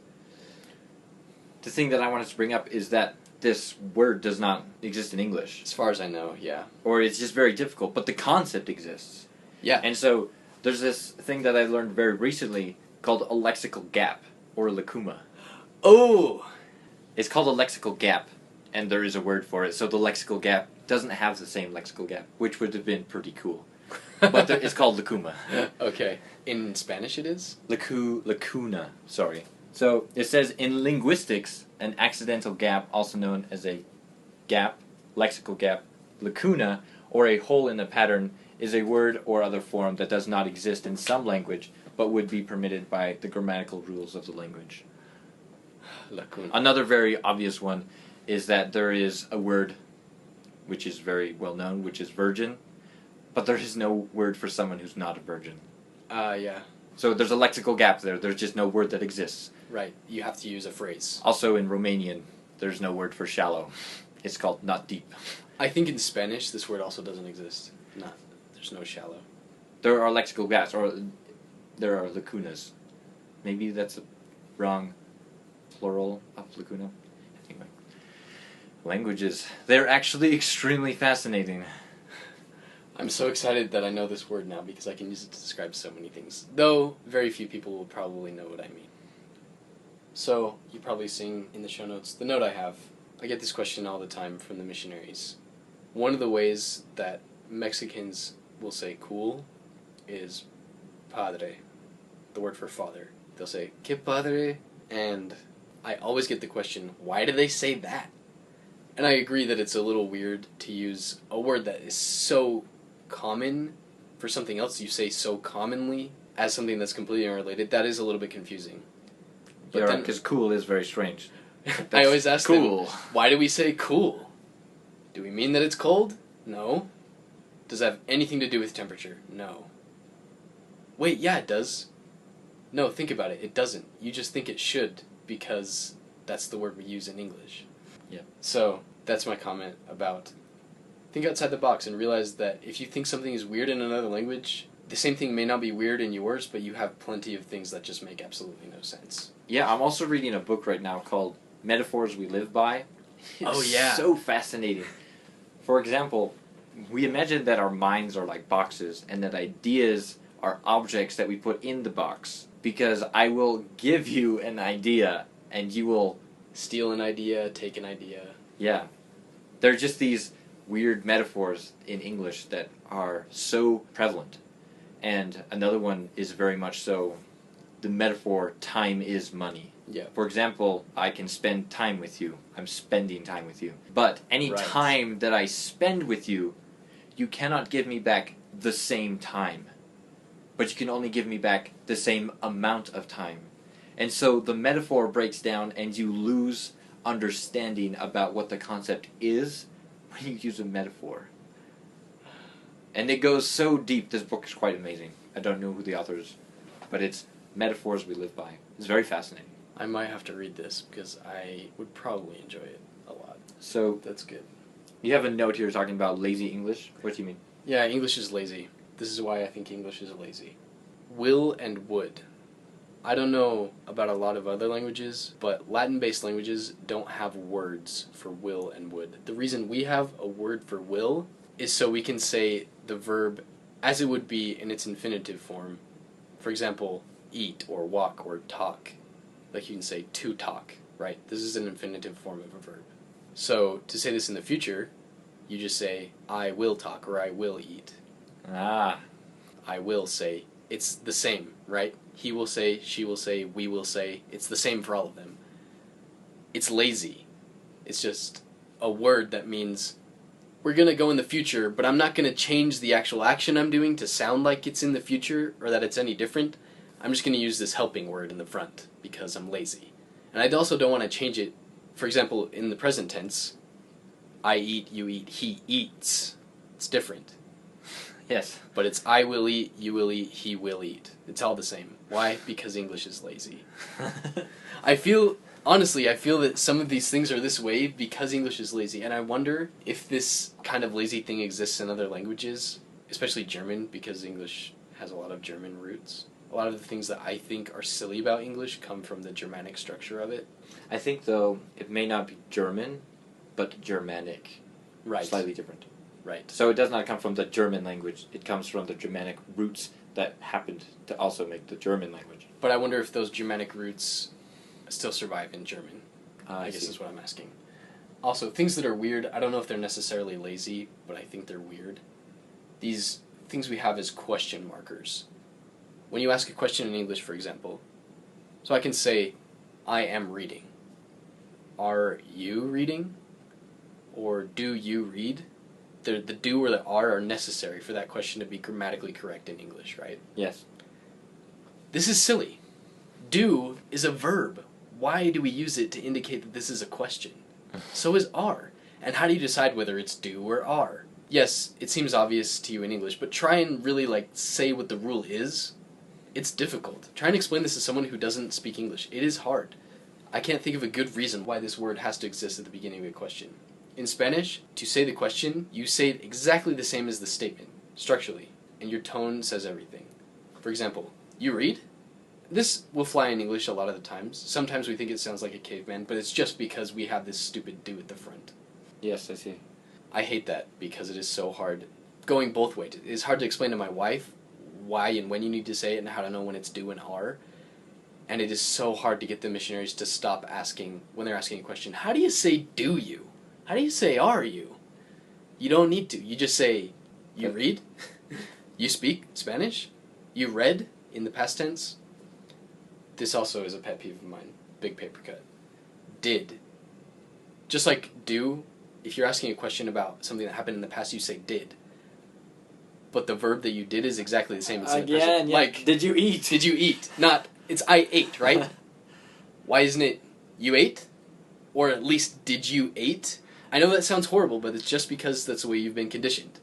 The thing that I wanted to bring up is that this word does not exist in English. As far as I know, yeah. Or it's just very difficult, but the concept exists. Yeah. And so there's this thing that I learned very recently called a lexical gap, or lacuna. Oh! It's called a lexical gap, and there is a word for it. So the lexical gap doesn't have the same lexical gap, which would have been pretty cool. But it's called lacuna. Okay. In Spanish it is? Lacuna, sorry. So it says, in linguistics, an accidental gap, also known as a gap, lexical gap, lacuna, or a hole in a pattern, is a word or other form that does not exist in some language, but would be permitted by the grammatical rules of the language. Lacuna. Another very obvious one is that there is a word which is very well known, which is virgin, but there is no word for someone who's not a virgin. Yeah. So there's a lexical gap there. There's just no word that exists. Right. You have to use a phrase. Also in Romanian, there's no word for shallow. It's called not deep. I think in Spanish this word also doesn't exist. There's no shallow. There are lexical gaps, or there are lacunas. Maybe that's a wrong plural of lacuna. Anyway. Languages. They're actually extremely fascinating. I'm so excited that I know this word now because I can use it to describe so many things. Though, very few people will probably know what I mean. So, you're probably seeing in the show notes the note I have. I get this question all the time from the missionaries. One of the ways that Mexicans will say cool is padre, the word for father. They'll say, que padre? And I always get the question, why do they say that? And I agree that it's a little weird to use a word that is so common for something else you say so commonly as something that's completely unrelated. That is a little bit confusing. But yeah, because cool is very strange. I always ask cool. them, why do we say cool? Do we mean that it's cold? No. Does that have anything to do with temperature? No. Wait, yeah, it does. No, think about it. It doesn't. You just think it should because that's the word we use in English. Yeah. So, that's my comment about think outside the box and realize that if you think something is weird in another language, the same thing may not be weird in yours, but you have plenty of things that just make absolutely no sense. Yeah, I'm also reading a book right now called Metaphors We Live By. Oh, yeah. So fascinating. For example, we imagine that our minds are like boxes and that ideas are objects that we put in the box. Because I will give you an idea and you will... Steal an idea, take an idea. Yeah. They're just these weird metaphors in English that are so prevalent. And another one is very much so the metaphor, time is money. Yeah. For example, I can spend time with you. I'm spending time with you. But any time that I spend with you, you cannot give me back the same time. But you can only give me back the same amount of time. And so the metaphor breaks down and you lose understanding about what the concept is when you use a metaphor. And it goes so deep. This book is quite amazing. I don't know who the author is, but it's Metaphors We Live By. It's very fascinating. I might have to read this because I would probably enjoy it a lot. So that's good. You have a note here talking about lazy English. What do you mean? Yeah, English is lazy. This is why I think English is lazy. Will and would. I don't know about a lot of other languages, but Latin-based languages don't have words for will and would. The reason we have a word for will is so we can say the verb as it would be in its infinitive form. For example, eat or walk or talk. Like you can say to talk, right? This is an infinitive form of a verb. So to say this in the future, you just say I will talk or I will eat. Ah. I will say. It's the same, right? He will say, she will say, we will say. It's the same for all of them. It's lazy. It's just a word that means we're going to go in the future, but I'm not going to change the actual action I'm doing to sound like it's in the future or that it's any different. I'm just going to use this helping word in the front because I'm lazy. And I also don't want to change it. For example, in the present tense, I eat, you eat, he eats. It's different. Yes. But it's I will eat, you will eat, he will eat. It's all the same. Why? Because English is lazy. Honestly, I feel that some of these things are this way because English is lazy. And I wonder if this kind of lazy thing exists in other languages, especially German, because English has a lot of German roots. A lot of the things that I think are silly about English come from the Germanic structure of it. I think, though, it may not be German, but Germanic. Right. Slightly different. Right. So it does not come from the German language. It comes from the Germanic roots that happened to also make the German language. But I wonder if those Germanic roots still survive in German. I guess see. is what I'm asking. Also, things that are weird, I don't know if they're necessarily lazy, but I think they're weird. These things we have as question markers. When you ask a question in English, for example, so I can say, I am reading. Are you reading? Or do you read? The do or the are necessary for that question to be grammatically correct in English, right? Yes. This is silly. Do is a verb. Why do we use it to indicate that this is a question? So is are. And how do you decide whether it's do or are? Yes, it seems obvious to you in English, but try and really say what the rule is. It's difficult. Try and explain this to someone who doesn't speak English. It is hard. I can't think of a good reason why this word has to exist at the beginning of a question. In Spanish, to say the question, you say it exactly the same as the statement, structurally, and your tone says everything. For example, you read? This will fly in English a lot of the times. Sometimes we think it sounds like a caveman, but it's just because we have this stupid do at the front. Yes, I see. I hate that because it is so hard. Going both ways. It is hard to explain to my wife why and when you need to say it and how to know when it's do and are. And it is so hard to get the missionaries to stop asking, when they're asking a question, how do you say do you? How do you say are you? You don't need to. You just say, you read? You speak Spanish? You read in the past tense? This also is a pet peeve of mine. Big paper cut. Did. Just like do, if you're asking a question about something that happened in the past, you say did. But the verb that you did is exactly the same. It's in the present. Yeah. Like, did you eat? Did you eat? Not, it's I ate, right? Why isn't it you ate? Or at least, did you ate? I know that sounds horrible, but it's just because that's the way you've been conditioned.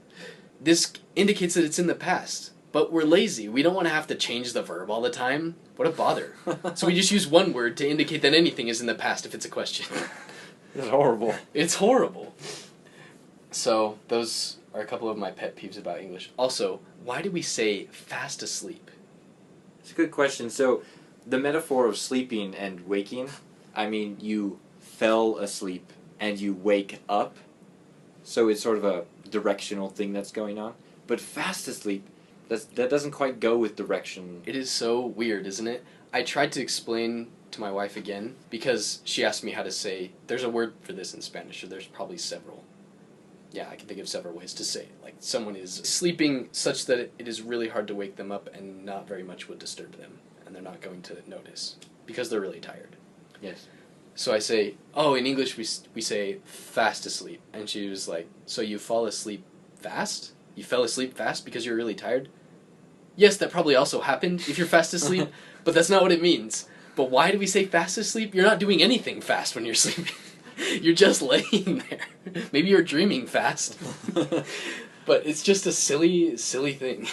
This indicates that it's in the past. But we're lazy. We don't want to have to change the verb all the time. What a bother. So we just use one word to indicate that anything is in the past if it's a question. It's horrible. It's horrible. So those are a couple of my pet peeves about English. Also, why do we say fast asleep? It's a good question. So the metaphor of sleeping and waking, I mean, you fell asleep and you wake up. So it's sort of a directional thing that's going on. But fast asleep, that doesn't quite go with direction. It is so weird, isn't it? I tried to explain to my wife again because she asked me how to say, there's a word for this in Spanish, or there's probably several. Yeah, I can think of several ways to say it. Like, someone is sleeping such that it is really hard to wake them up and not very much would disturb them, and they're not going to notice because they're really tired. Yes. So I say, oh, in English we say fast asleep. And she was like, so you fall asleep fast? You fell asleep fast because you're really tired? Yes, that probably also happened if you're fast asleep, but that's not what it means. But why do we say fast asleep? You're not doing anything fast when you're sleeping. You're just laying there. Maybe you're dreaming fast. But it's just a silly, silly thing.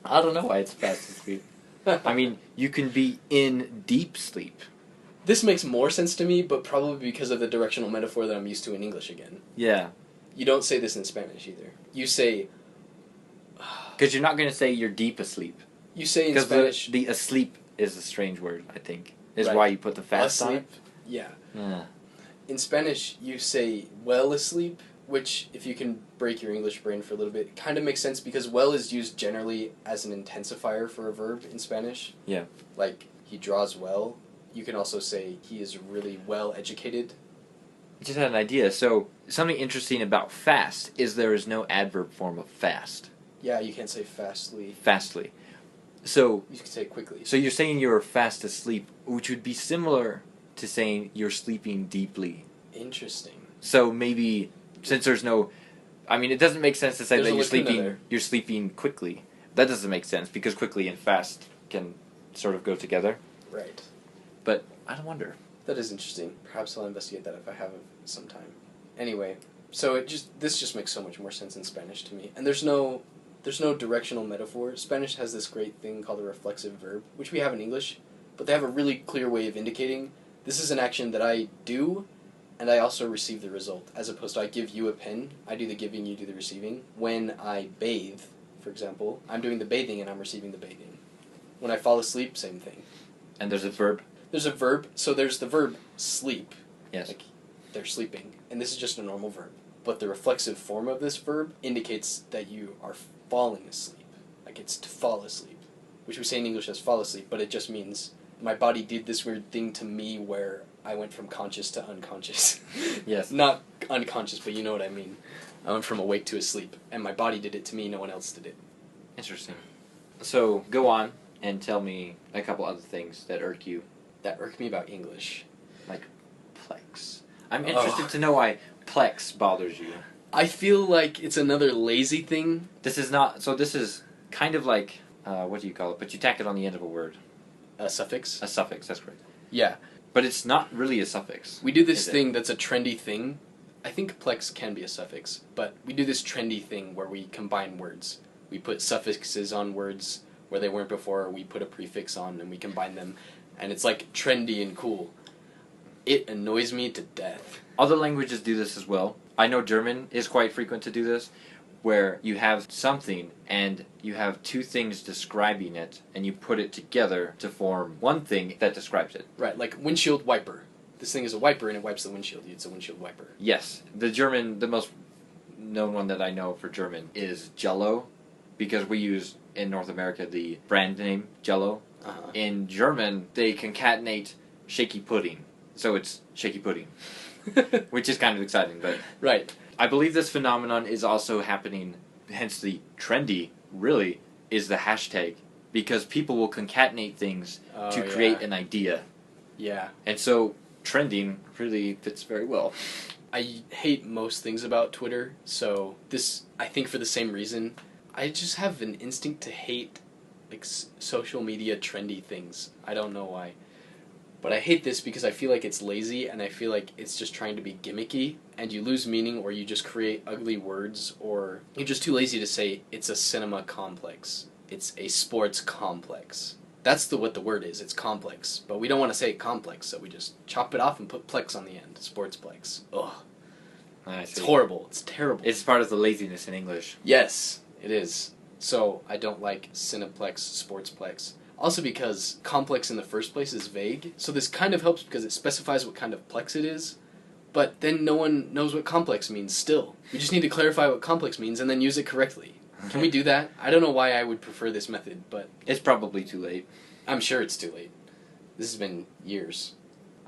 I don't know why it's fast asleep. I mean, you can be in deep sleep. This makes more sense to me, but probably because of the directional metaphor that I'm used to in English again. Yeah. You don't say this in Spanish either. You say... Because you're not going to say you're deep asleep. You say in Spanish... The asleep is a strange word, I think. Is right. why you put the fast asleep, on it. Yeah. In Spanish, you say well asleep, which, if you can break your English brain for a little bit, kind of makes sense because well is used generally as an intensifier for a verb in Spanish. Yeah. Like, he draws well. You can also say he is really well educated. I just had an idea. So, something interesting about fast is there is no adverb form of fast. Yeah, you can't say fastly. Fastly. So... You can say quickly. So you're saying you're fast asleep, which would be similar to saying you're sleeping deeply. Interesting. So maybe, since there's no... I mean, it doesn't make sense to say that you're sleeping quickly. That doesn't make sense, because quickly and fast can sort of go together. Right. But I wonder. That is interesting. Perhaps I'll investigate that if I have some time. Anyway, so this just makes so much more sense in Spanish to me. And there's no directional metaphor. Spanish has this great thing called a reflexive verb, which we have in English, but they have a really clear way of indicating this is an action that I do, and I also receive the result, as opposed to I give you a pen, I do the giving, you do the receiving. When I bathe, for example, I'm doing the bathing and I'm receiving the bathing. When I fall asleep, same thing. And there's a verb? There's a verb, so there's the verb sleep. Yes. Like, they're sleeping, and this is just a normal verb. But the reflexive form of this verb indicates that you are falling asleep. Like, it's to fall asleep, which we say in English as fall asleep, but it just means my body did this weird thing to me where I went from conscious to unconscious. Yes. Not unconscious, but you know what I mean. I went from awake to asleep, and my body did it to me, no one else did it. Interesting. So, go on and tell me a couple other things that irk you. That irk me about English. Like plex. I'm interested to know why plex bothers you. I feel like it's another lazy thing. This is kind of like, what do you call it? But you tack it on the end of a word. A suffix? A suffix, that's correct. Yeah. But it's not really a suffix. We do this thing that's a trendy thing. I think plex can be a suffix, but we do this trendy thing where we combine words. We put suffixes on words where they weren't before, or we put a prefix on and we combine them, and it's like trendy and cool. It annoys me to death. Other languages do this as well. I know German is quite frequent to do this, where you have something and you have two things describing it, and you put it together to form one thing that describes it. Right, like windshield wiper. This thing is a wiper and it wipes the windshield. It's a windshield wiper. Yes. The most known one that I know for German is Jello, because we use in North America the brand name Jello. Uh-huh. In German, they concatenate shaky pudding. So it's shaky pudding. Which is kind of exciting, but... Right. I believe this phenomenon is also happening, hence the trendy, really, is the hashtag. Because people will concatenate things to create an idea. Yeah. And so, trending really fits very well. I hate most things about Twitter, so this, I think for the same reason, I just have an instinct to hate, like, social media trendy things. I don't know why. But I hate this because I feel like it's lazy and I feel like it's just trying to be gimmicky and you lose meaning or you just create ugly words or you're just too lazy to say it's a cinema complex. It's a sports complex. That's what the word is. It's complex. But we don't want to say complex, so we just chop it off and put plex on the end. Sportsplex. Ugh. It's horrible. It's terrible. It's part of the laziness in English. Yes, it is. So I don't like cineplex, sportsplex. Also because complex in the first place is vague, so this kind of helps because it specifies what kind of plex it is, but then no one knows what complex means still. We just need to clarify what complex means and then use it correctly. Can we do that? I don't know why I would prefer this method, but... It's probably too late. I'm sure it's too late. This has been years.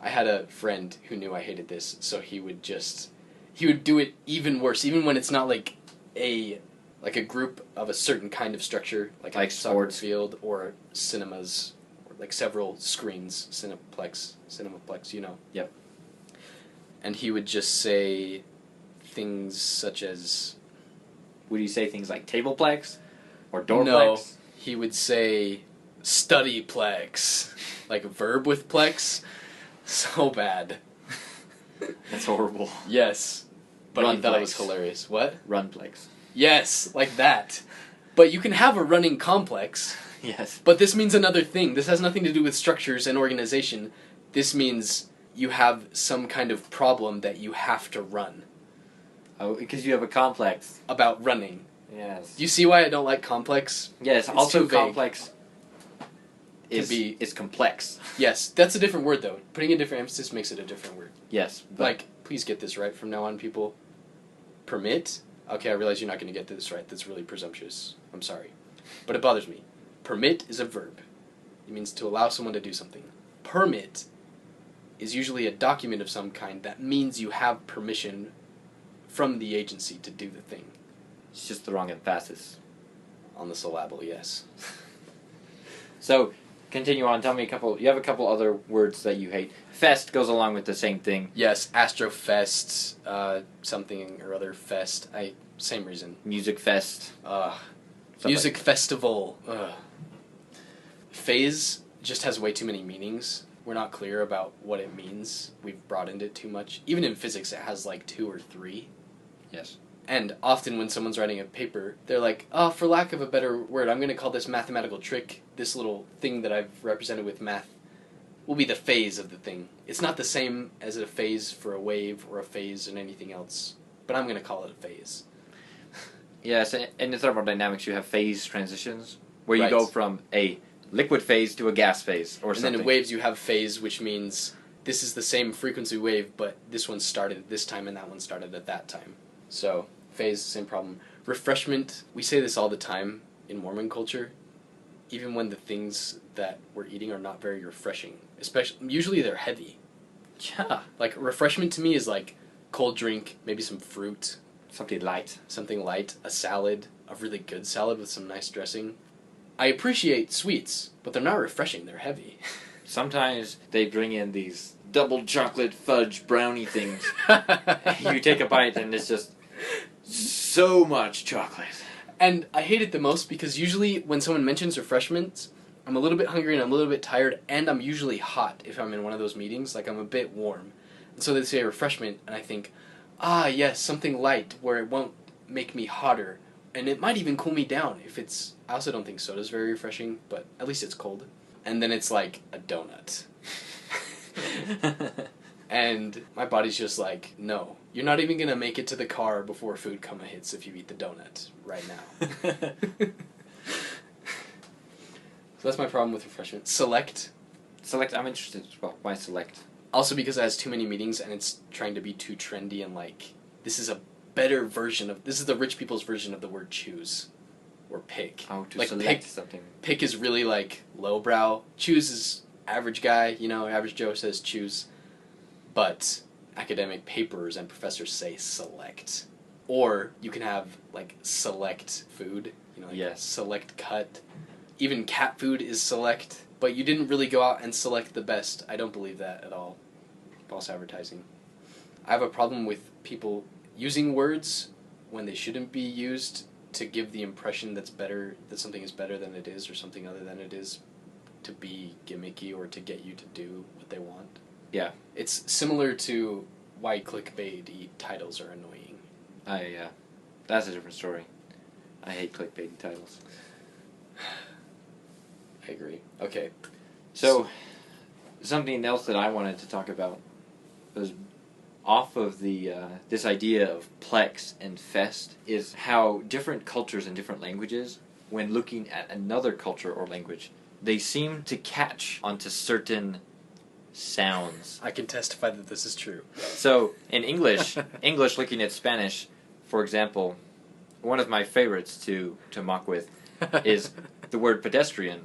I had a friend who knew I hated this, so he would do it even worse, even when it's not like a group of a certain kind of structure, like a soccer field or cinemas, or like several screens, cinemaplex, you know. Yep. And he would just say things such as... Would you say things like tableplex? Or doorplex? No, he would say studyplex, like a verb with plex. So bad. That's horrible. Yes. But I thought it was Runplex. hilarious. What? Runplex. Yes, like that. But you can have a running complex. Yes. But this means another thing. This has nothing to do with structures and organization. This means you have some kind of problem that you have to run. Oh, because you have a complex. About running. Yes. Do you see why I don't like complex? Yes, It's also too vague. complex is complex. Yes, that's a different word though. Putting a different emphasis makes it a different word. Yes. Like, please get this right from now on, people. Permit? Okay, I realize you're not going to get this right. That's really presumptuous. I'm sorry. But it bothers me. Permit is a verb. It means to allow someone to do something. Permit is usually a document of some kind that means you have permission from the agency to do the thing. It's just the wrong emphasis. On the syllable, yes. So, continue on. Tell me you have a couple other words that you hate. Fest goes along with the same thing. Yes, Astrofest, something or other fest. Same reason. Music fest. Music festival. Phase just has way too many meanings. We're not clear about what it means. We've broadened it too much. Even in physics, it has like 2 or 3. Yes. And often when someone's writing a paper, they're like, for lack of a better word, I'm going to call this mathematical trick, this little thing that I've represented with math, will be the phase of the thing. It's not the same as a phase for a wave or a phase in anything else, but I'm going to call it a phase. Yes, in the thermodynamics you have phase transitions, where you go from a liquid phase to a gas phase, or something. And then in waves you have phase, which means this is the same frequency wave, but this one started at this time and that one started at that time. So, phase, same problem. Refreshment, we say this all the time in Mormon culture, even when the things that we're eating are not very refreshing. Usually they're heavy. Yeah. Like, refreshment to me is like cold drink, maybe some fruit. Something light. A salad, a really good salad with some nice dressing. I appreciate sweets, but they're not refreshing, they're heavy. Sometimes they bring in these double chocolate fudge brownie things. You take a bite and it's just so much chocolate. And I hate it the most because usually when someone mentions refreshments, I'm a little bit hungry and I'm a little bit tired, and I'm usually hot if I'm in one of those meetings, like I'm a bit warm. And so they say refreshment, and I think, yes, something light where it won't make me hotter. And it might even cool me down if it's... I also don't think soda's very refreshing, but at least it's cold. And then it's like a donut. And my body's just like, no, you're not even going to make it to the car before food coma hits if you eat the donut right now. So that's my problem with refreshment. Select, I'm interested as well. Why select? Also because it has too many meanings and it's trying to be too trendy and like, this is a better version of... This is the rich people's version of the word choose. Or pick. Oh, to like select something. Pick is really like lowbrow. Choose is average guy, average Joe says choose. But academic papers and professors say select. Or you can have like select food, yes. Select cut. Even cat food is select. But you didn't really go out and select the best. I don't believe that at all. False advertising. I have a problem with people using words when they shouldn't be used to give the impression that something is better than it is or something other than it is. to be gimmicky or to get you to do what they want. Yeah. It's similar to why clickbaity titles are annoying. That's a different story. I hate clickbaity titles. I agree. Okay. So, something else that I wanted to talk about was off of the this idea of plex and fest is how different cultures and different languages, when looking at another culture or language, they seem to catch onto certain sounds. I can testify that this is true. So, in English, looking at Spanish, for example, one of my favorites to mock with is the word pedestrian.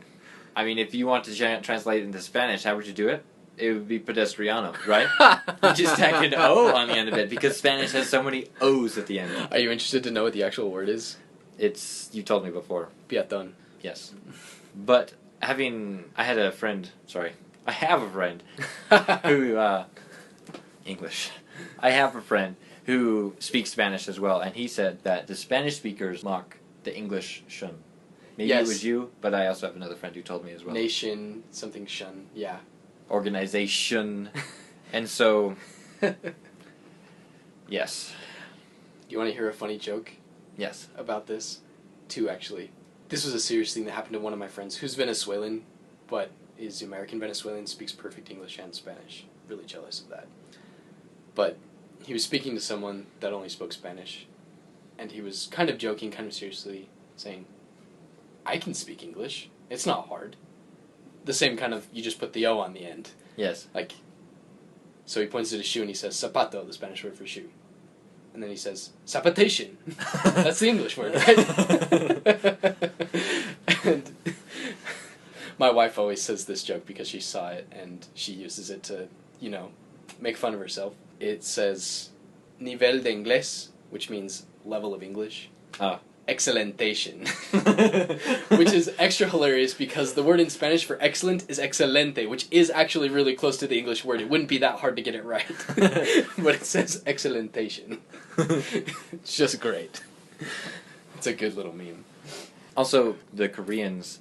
I mean, if you want to translate it into Spanish, how would you do it? It would be pedestriano, right? You just tack an O on the end of it, because Spanish has so many O's at the end. Are you interested to know what the actual word is? You told me before. Peatón. Yes. But I have a friend who, English. I have a friend who speaks Spanish as well, and he said that the Spanish speakers mock the English shun. Maybe yes. It was you, but I also have another friend who told me as well. Nation, something shun, yeah. Organization. And so, yes. You want to hear a funny joke? Yes. About this? Two, actually. This was a serious thing that happened to one of my friends who's Venezuelan, but is American Venezuelan, speaks perfect English and Spanish. Really jealous of that. But he was speaking to someone that only spoke Spanish, and he was kind of joking, kind of seriously, saying, I can speak English. It's not hard. The same kind of, you just put the O on the end. Yes. So he points at a shoe and he says, zapato, the Spanish word for shoe. And then he says, zapatation. That's the English word, right? And my wife always says this joke because she saw it and she uses it to, make fun of herself. It says, nivel de inglés, which means level of English. Excelentation. Which is extra hilarious because the word in Spanish for excellent is excelente, which is actually really close to the English word. It wouldn't be that hard to get it right. But it says excelentation. It's just great. It's a good little meme. Also, the Koreans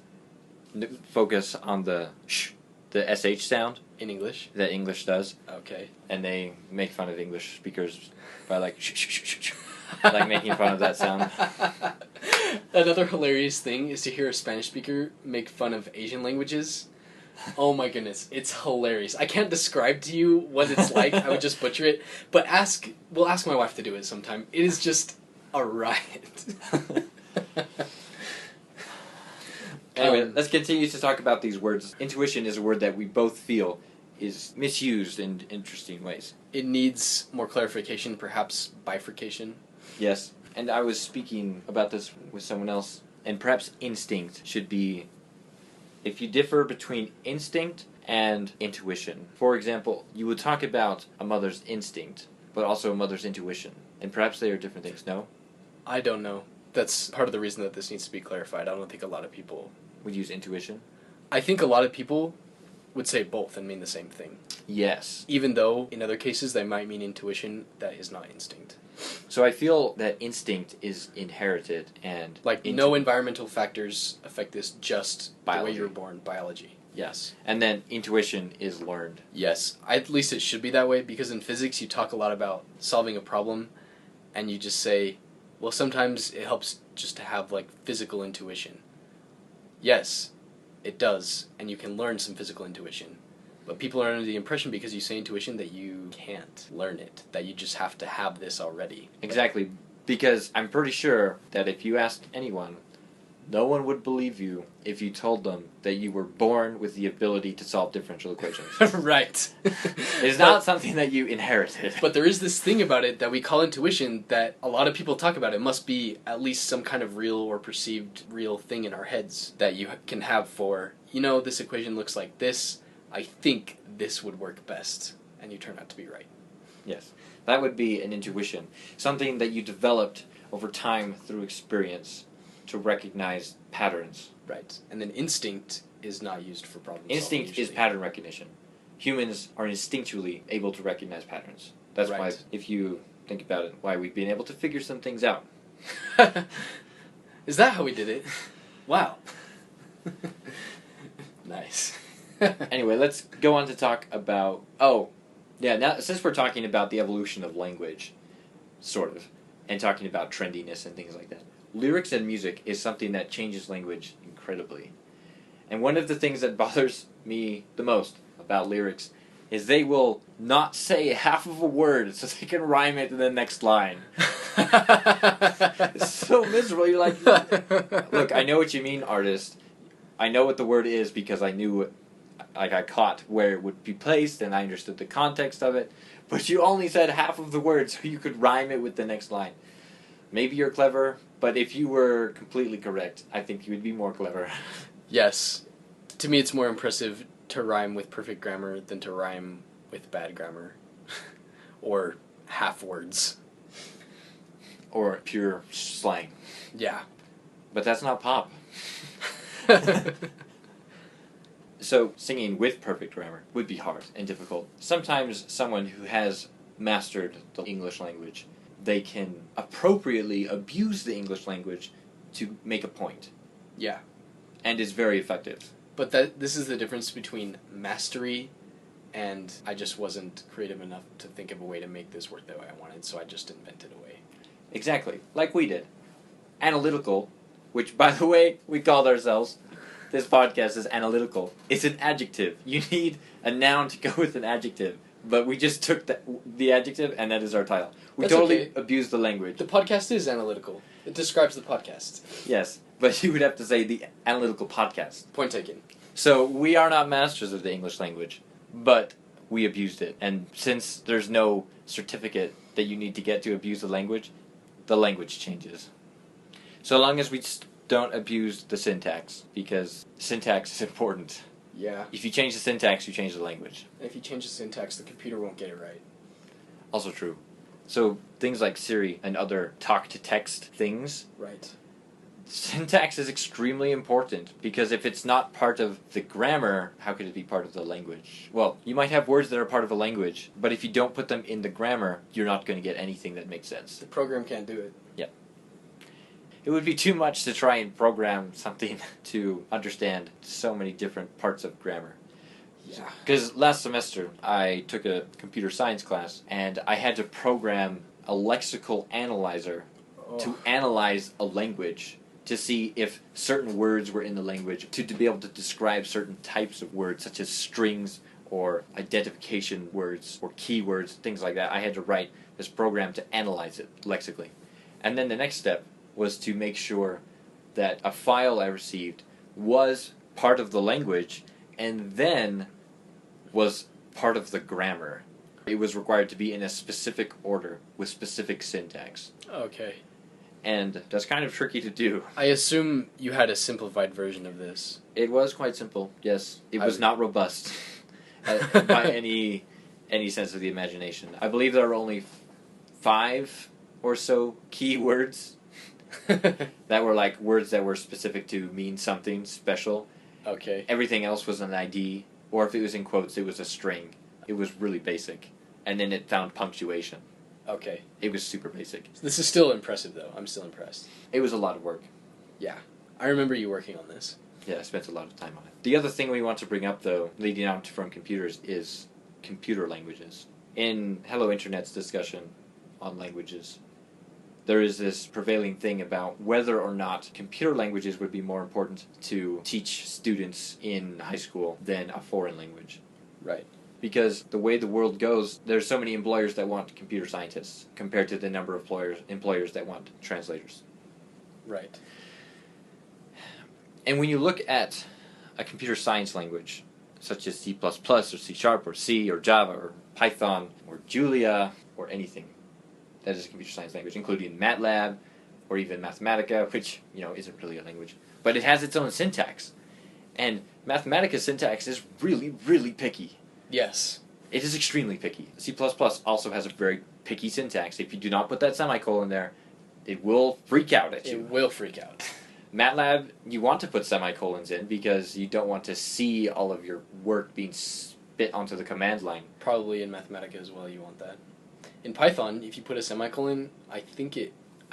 focus on the sh, the SH sound. In English? That English does. Okay. And they make fun of English speakers by sh, sh, sh, sh, like making fun of that sound. Another hilarious thing is to hear a Spanish speaker make fun of Asian languages. Oh my goodness, it's hilarious. I can't describe to you what it's like. I would just butcher it. But we'll ask my wife to do it sometime. It is just a riot. Anyway, let's continue to talk about these words. Intuition is a word that we both feel is misused in interesting ways. It needs more clarification, perhaps bifurcation. Yes, and I was speaking about this with someone else, and perhaps instinct should be, if you differ between instinct and intuition. For example, you would talk about a mother's instinct, but also a mother's intuition, and perhaps they are different things, no? I don't know. That's part of the reason that this needs to be clarified. I don't think a lot of people would use intuition. I think a lot of people would say both and mean the same thing. Yes. Even though, in other cases, they might mean intuition that is not instinct. So I feel that instinct is inherited and... no environmental factors affect this, just biology. The way you're born, biology. Yes. And then intuition is learned. Yes. At least it should be that way, because in physics you talk a lot about solving a problem, and you just say, well, sometimes it helps just to have, physical intuition. Yes, it does, and you can learn some physical intuition. But people are under the impression, because you say intuition, that you can't learn it, that you just have to have this already. Exactly, because I'm pretty sure that if you asked anyone, no one would believe you if you told them that you were born with the ability to solve differential equations. Right. It's not something that you inherited. But there is this thing about it that we call intuition that a lot of people talk about. It must be at least some kind of real or perceived real thing in our heads that you can have for, this equation looks like this. I think this would work best. And you turn out to be right. Yes. That would be an intuition. Something that you developed over time through experience to recognize patterns. Right. And then instinct is not used for problem solving. Instinct is pattern recognition. Humans are instinctually able to recognize patterns. That's why, if you think about it, why we've been able to figure some things out. Is that how we did it? Wow. Nice. Anyway, let's go on to talk about... now since we're talking about the evolution of language, sort of, and talking about trendiness and things like that, lyrics and music is something that changes language incredibly. And one of the things that bothers me the most about lyrics is they will not say half of a word so they can rhyme it to the next line. It's so miserable. You're like, look, I know what you mean, artist. I know what the word is because I knew, I caught where it would be placed and I understood the context of it. But you only said half of the word so you could rhyme it with the next line. Maybe you're clever, but if you were completely correct, I think you would be more clever. Yes. To me, it's more impressive to rhyme with perfect grammar than to rhyme with bad grammar. Or half words. Or pure slang. Yeah. But that's not pop. So, singing with perfect grammar would be hard and difficult. Sometimes someone who has mastered the English language, they can appropriately abuse the English language to make a point. Yeah. And is very effective. But this is the difference between mastery and I just wasn't creative enough to think of a way to make this work the way I wanted, so I just invented a way. Exactly. Like we did. Analytical, which, by the way, we called ourselves... This podcast is analytical. It's an adjective. You need a noun to go with an adjective. But we just took the adjective, and that is our title. We totally abused the language. The podcast is analytical. It describes the podcast. Yes, but you would have to say the analytical podcast. Point taken. So we are not masters of the English language, but we abused it. And since there's no certificate that you need to get to abuse the language changes. So long as we don't abuse the syntax, because syntax is important. Yeah. If you change the syntax, you change the language. And if you change the syntax, the computer won't get it right. Also true. So things like Siri and other talk-to-text things... Right. Syntax is extremely important, because if it's not part of the grammar, how could it be part of the language? Well, you might have words that are part of a language, but if you don't put them in the grammar, you're not going to get anything that makes sense. The program can't do it. Yep. It would be too much to try and program something to understand so many different parts of grammar. Yeah. Because last semester, I took a computer science class, and I had to program a lexical analyzer to analyze a language to see if certain words were in the language, to be able to describe certain types of words, such as strings or identification words or keywords, things like that. I had to write this program to analyze it lexically. And then the next step was to make sure that a file I received was part of the language and then was part of the grammar. It was required to be in a specific order with specific syntax. Okay. And that's kind of tricky to do. I assume you had a simplified version of this. It was quite simple, yes. It was not robust by any sense of the imagination. I believe there are only 5 or so key words that were like words that were specific to mean something special. Okay. Everything else was an ID, or if it was in quotes, it was a string. It was really basic. And then it found punctuation. Okay. It was super basic. This is still impressive, though. I'm still impressed. It was a lot of work. Yeah. I remember you working on this. Yeah, I spent a lot of time on it. The other thing we want to bring up, though, leading out from computers, is computer languages. In Hello Internet's discussion on languages, there is this prevailing thing about whether or not computer languages would be more important to teach students in high school than a foreign language. Right. Because the way the world goes, there's so many employers that want computer scientists compared to the number of employers that want translators. Right. And when you look at a computer science language, such as C++ or C# or C or Java or Python or Julia or anything that is a computer science language, including MATLAB or even Mathematica, which, isn't really a language, but it has its own syntax. And Mathematica's syntax is really, really picky. Yes. It is extremely picky. C++ also has a very picky syntax. If you do not put that semicolon there, it will freak out at you. It will freak out. MATLAB, you want to put semicolons in because you don't want to see all of your work being spit onto the command line. Probably in Mathematica as well you want that. In Python, if you put a semicolon, I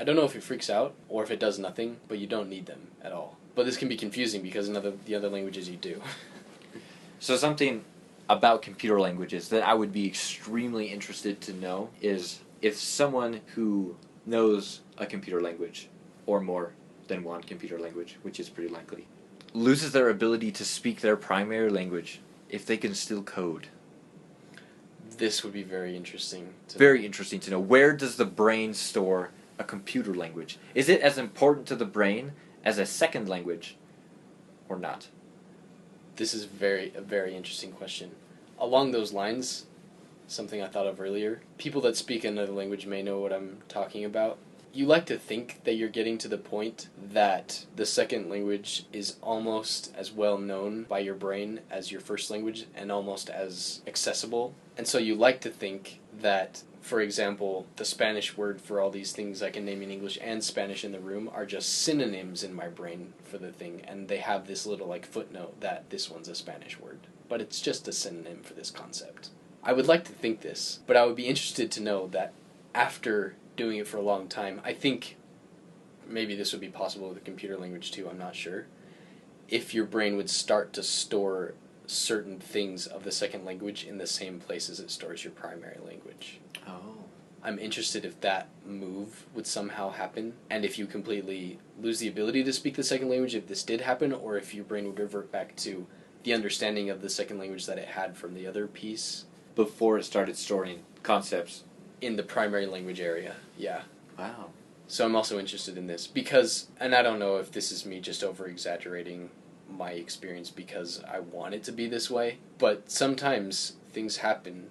don't know if it freaks out or if it does nothing, but you don't need them at all. But this can be confusing because in the other languages you do. So something about computer languages that I would be extremely interested to know is if someone who knows a computer language, or more than one computer language, which is pretty likely, loses their ability to speak their primary language, if they can still code. This would be very interesting. Very interesting to know. Where does the brain store a computer language? Is it as important to the brain as a second language, or not? This is a very interesting question. Along those lines, something I thought of earlier, people that speak another language may know what I'm talking about. You like to think that you're getting to the point that the second language is almost as well known by your brain as your first language and almost as accessible. And so you like to think that, for example, the Spanish word for all these things I can name in English and Spanish in the room are just synonyms in my brain for the thing, and they have this little like footnote that this one's a Spanish word, but it's just a synonym for this concept. I would like to think this, but I would be interested to know that after doing it for a long time, I think maybe this would be possible with a computer language too, I'm not sure, if your brain would start to store certain things of the second language in the same place as it stores your primary language. Oh. I'm interested if that move would somehow happen, and if you completely lose the ability to speak the second language if this did happen, or if your brain would revert back to the understanding of the second language that it had from the other piece. Before it started storing concepts. In the primary language area, yeah. Wow. So I'm also interested in this because, and I don't know if this is me just over-exaggerating my experience because I want it to be this way, but sometimes things happen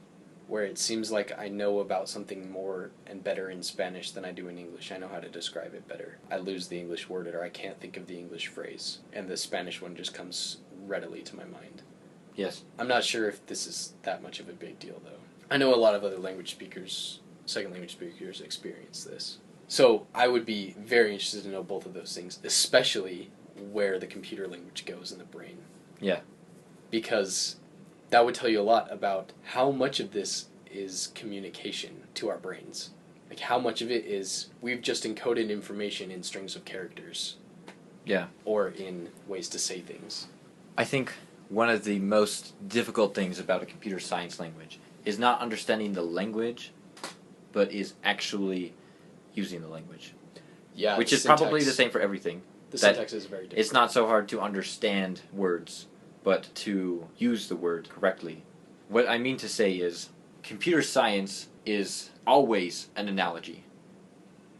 where it seems like I know about something more and better in Spanish than I do in English. I know how to describe it better. I lose the English word or I can't think of the English phrase, and the Spanish one just comes readily to my mind. Yes. I'm not sure if this is that much of a big deal, though. I know a lot of other language speakers, second language speakers, experience this. So I would be very interested to know both of those things, especially where the computer language goes in the brain. Yeah. Because that would tell you a lot about how much of this is communication to our brains. Like how much of it is we've just encoded information in strings of characters. Yeah. Or in ways to say things. I think one of the most difficult things about a computer science language is not understanding the language, but is actually using the language. Yeah, which is probably the same for everything. The syntax is very different. It's not so hard to understand words, but to use the word correctly. What I mean to say is, computer science is always an analogy.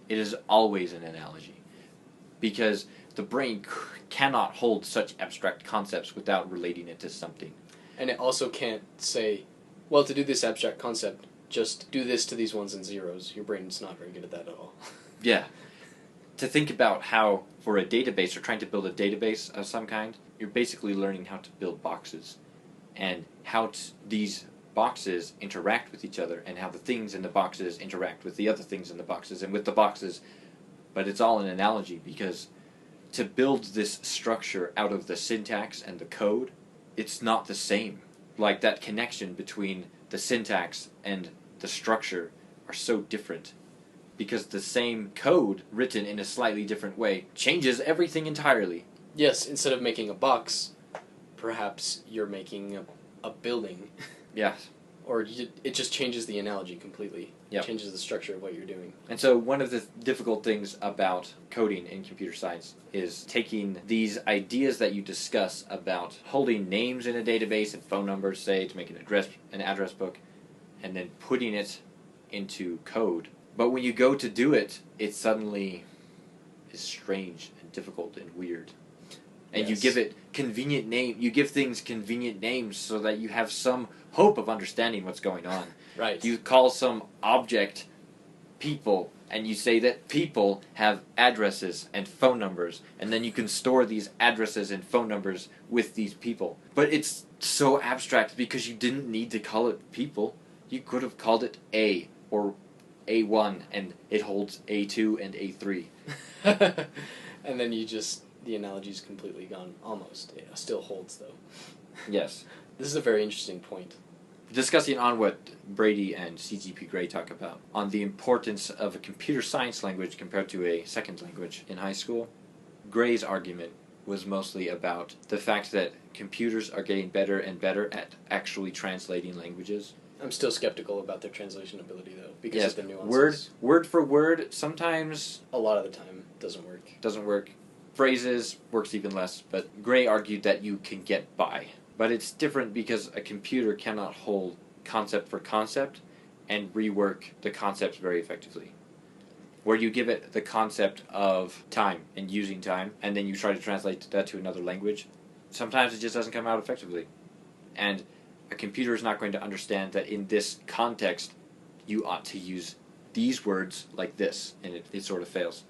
It is always an analogy. Because the brain cannot hold such abstract concepts without relating it to something. And it also can't say, well, to do this abstract concept, just do this to these ones and zeros. Your brain's not very good at that at all. Yeah. To think about how, for a database, or trying to build a database of some kind, you're basically learning how to build boxes. And how these boxes interact with each other, and how the things in the boxes interact with the other things in the boxes, and with the boxes. But it's all an analogy, because to build this structure out of the syntax and the code, it's not the same. Like, that connection between the syntax and the structure are so different. Because the same code, written in a slightly different way, changes everything entirely. Yes, instead of making a box, perhaps you're making a building. Yes. Or it just changes the analogy completely. Yep. It changes the structure of what you're doing. And so one of the difficult things about coding in computer science is taking these ideas that you discuss about holding names in a database and phone numbers, say, to make an address book, and then putting it into code. But when you go to do it, it suddenly is strange and difficult and weird. And Yes. you give it convenient name. You give things convenient names so that you have some hope of understanding what's going on. Right. You call some object people, and you say that people have addresses and phone numbers, and then you can store these addresses and phone numbers with these people. But it's so abstract because you didn't need to call it people. You could have called it A or A1, and it holds A2 and A3. And then the analogy's completely gone, almost. It still holds, though. Yes. This is a very interesting point. Discussing on what Brady and C.G.P. Gray talk about, on the importance of a computer science language compared to a second language in high school, Gray's argument was mostly about the fact that computers are getting better and better at actually translating languages. I'm still skeptical about their translation ability, though, because of the Yes, nuances. word for word, sometimes... A lot of the time, doesn't work. Doesn't work. Phrases, works even less, but Gray argued that you can get by. But it's different because a computer cannot hold concept for concept and rework the concepts very effectively. Where you give it the concept of time and using time, and then you try to translate that to another language, sometimes it just doesn't come out effectively. And a computer is not going to understand that in this context, you ought to use these words like this, and it sort of fails.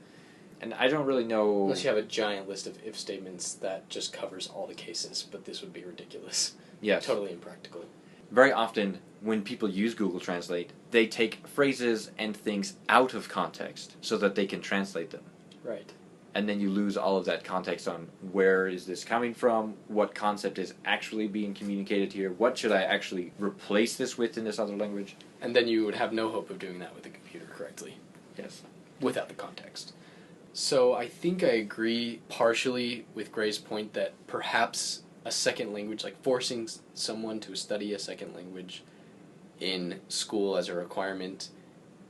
And I don't really know... Unless you have a giant list of if statements that just covers all the cases, but this would be ridiculous. Yes. Totally impractical. Very often, when people use Google Translate, they take phrases and things out of context so that they can translate them. Right. And then you lose all of that context on where is this coming from, what concept is actually being communicated here, what should I actually replace this with in this other language. And then you would have no hope of doing that with a computer correctly. Yes. Without the context. So I think I agree partially with Gray's point that perhaps a second language, like forcing someone to study a second language in school as a requirement,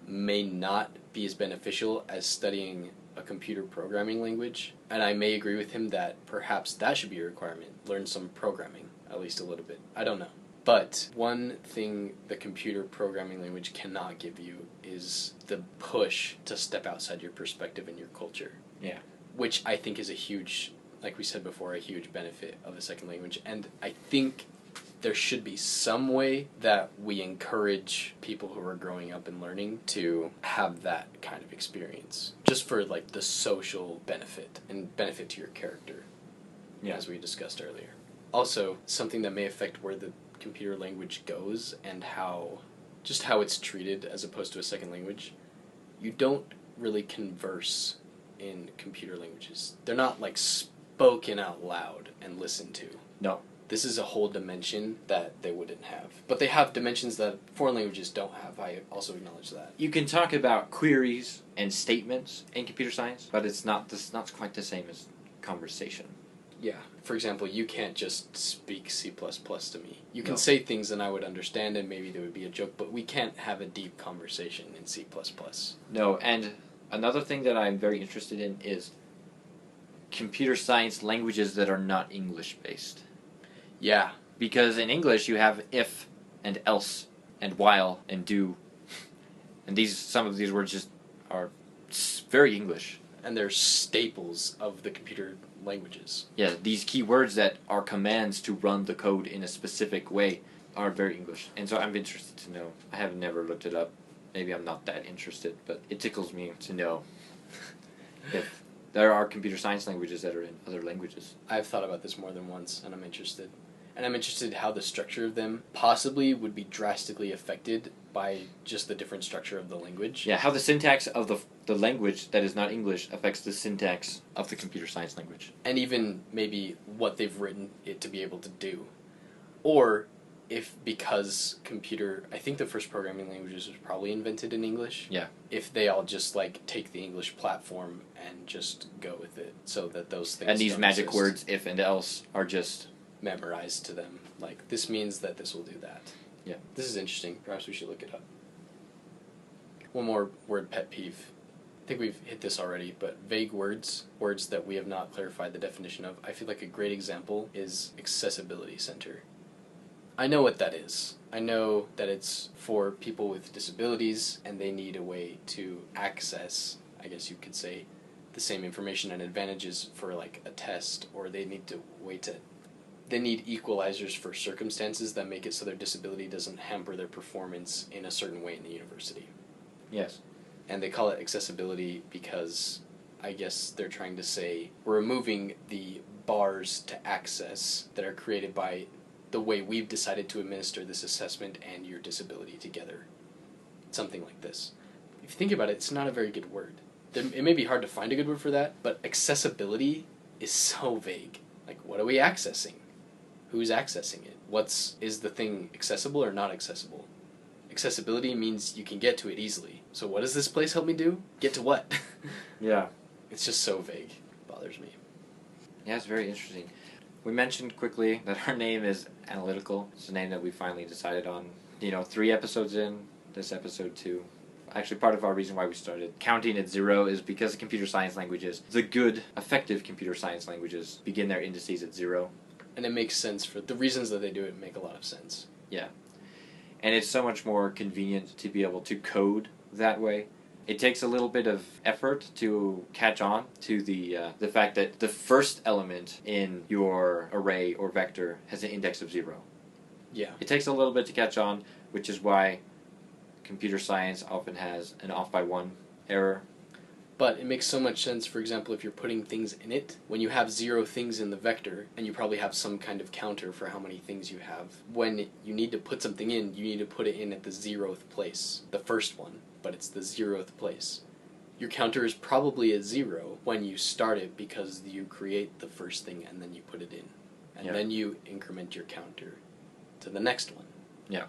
may not be as beneficial as studying a computer programming language. And I may agree with him that perhaps that should be a requirement. Learn some programming, at least a little bit. I don't know. But one thing the computer programming language cannot give you is the push to step outside your perspective and your culture. Yeah. Which I think is a huge, like we said before, a huge benefit of a second language. And I think there should be some way that we encourage people who are growing up and learning to have that kind of experience. Just for like the social benefit and benefit to your character, as we discussed earlier. Also, something that may affect where the computer language goes and how it's treated as opposed to a second language. You don't really converse in computer languages. They're not like spoken out loud and listened to. No. This is a whole dimension that they wouldn't have. But they have dimensions that foreign languages don't have. I also acknowledge that. You can talk about queries and statements in computer science, but it's not quite the same as conversation. Yeah. For example, you can't just speak C++ to me. You can say things that I would understand and maybe there would be a joke, but we can't have a deep conversation in C++. No, and another thing that I'm very interested in is computer science languages that are not English-based. Yeah. Because in English you have if and else and while and do. And some of these words just are very English. And they're staples of the computer languages. Yeah, these key words that are commands to run the code in a specific way are very English. And so I'm interested to know. I have never looked it up. Maybe I'm not that interested, but it tickles me to know if there are computer science languages that are in other languages. I've thought about this more than once, and I'm interested. And I'm interested how the structure of them possibly would be drastically affected by just the different structure of the language. Yeah, how the syntax of the language that is not English affects the syntax of the computer science language. And even maybe what they've written it to be able to do. Or if because I think the first programming languages was probably invented in English. Yeah. If they all just like take the English platform and just go with it so that those things and these magic exist. words, if and else, are just memorized to them. Like, this means that this will do that. Yeah. This is interesting. Perhaps we should look it up. One more word pet peeve. I think we've hit this already, but vague words that we have not clarified the definition of, I feel like a great example is accessibility center. I know what that is. I know that it's for people with disabilities and they need a way to access, I guess you could say, the same information and advantages for like a test, or they need equalizers for circumstances that make it so their disability doesn't hamper their performance in a certain way in the university. Yes. And they call it accessibility because I guess they're trying to say we're removing the bars to access that are created by the way we've decided to administer this assessment and your disability together. Something like this. If you think about it, it's not a very good word. It may be hard to find a good word for that, but accessibility is so vague. Like, what are we accessing? Who's accessing it? Is the thing accessible or not accessible? Accessibility means you can get to it easily. So what does this place help me do? Get to what? Yeah. It's just so vague. It bothers me. Yeah, it's very interesting. We mentioned quickly that our name is Analytical. It's a name that we finally decided on. 3 episodes in, this episode 2. Actually, part of our reason why we started counting at 0 is because the computer science languages, the good, effective computer science languages, begin their indices at 0. And it makes sense for the reasons that they do it make a lot of sense. Yeah. And it's so much more convenient to be able to code that way. It takes a little bit of effort to catch on to the fact that the first element in your array or vector has an index of 0. Yeah. It takes a little bit to catch on, which is why computer science often has an off by 1 error. But it makes so much sense, for example, if you're putting things in it, when you have 0 things in the vector, and you probably have some kind of counter for how many things you have, when you need to put something in, you need to put it in at the 0th place, the first one, but it's the 0th place. Your counter is probably at 0 when you start it because you create the first thing and then you put it in. And then you increment your counter to the next one. Yeah.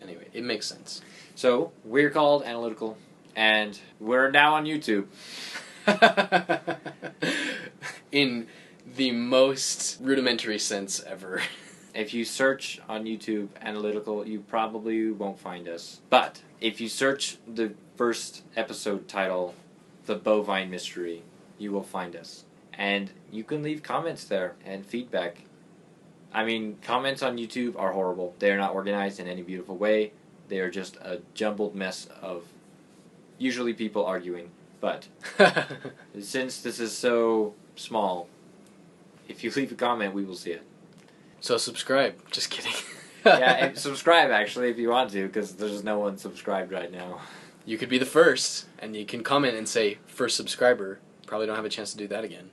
Anyway, it makes sense. So, we're called Analytical, and we're now on YouTube. In the most rudimentary sense ever. If you search on YouTube Analytical, you probably won't find us. But if you search the first episode title, The Bovine Mystery, you will find us. And you can leave comments there and feedback. I mean, comments on YouTube are horrible. They are not organized in any beautiful way. They are just a jumbled mess of usually people arguing. But since this is so small, if you leave a comment, we will see it. So subscribe. Just kidding. Yeah, and subscribe actually if you want to, because there's no one subscribed right now. You could be the first, and you can comment and say, first subscriber. Probably don't have a chance to do that again.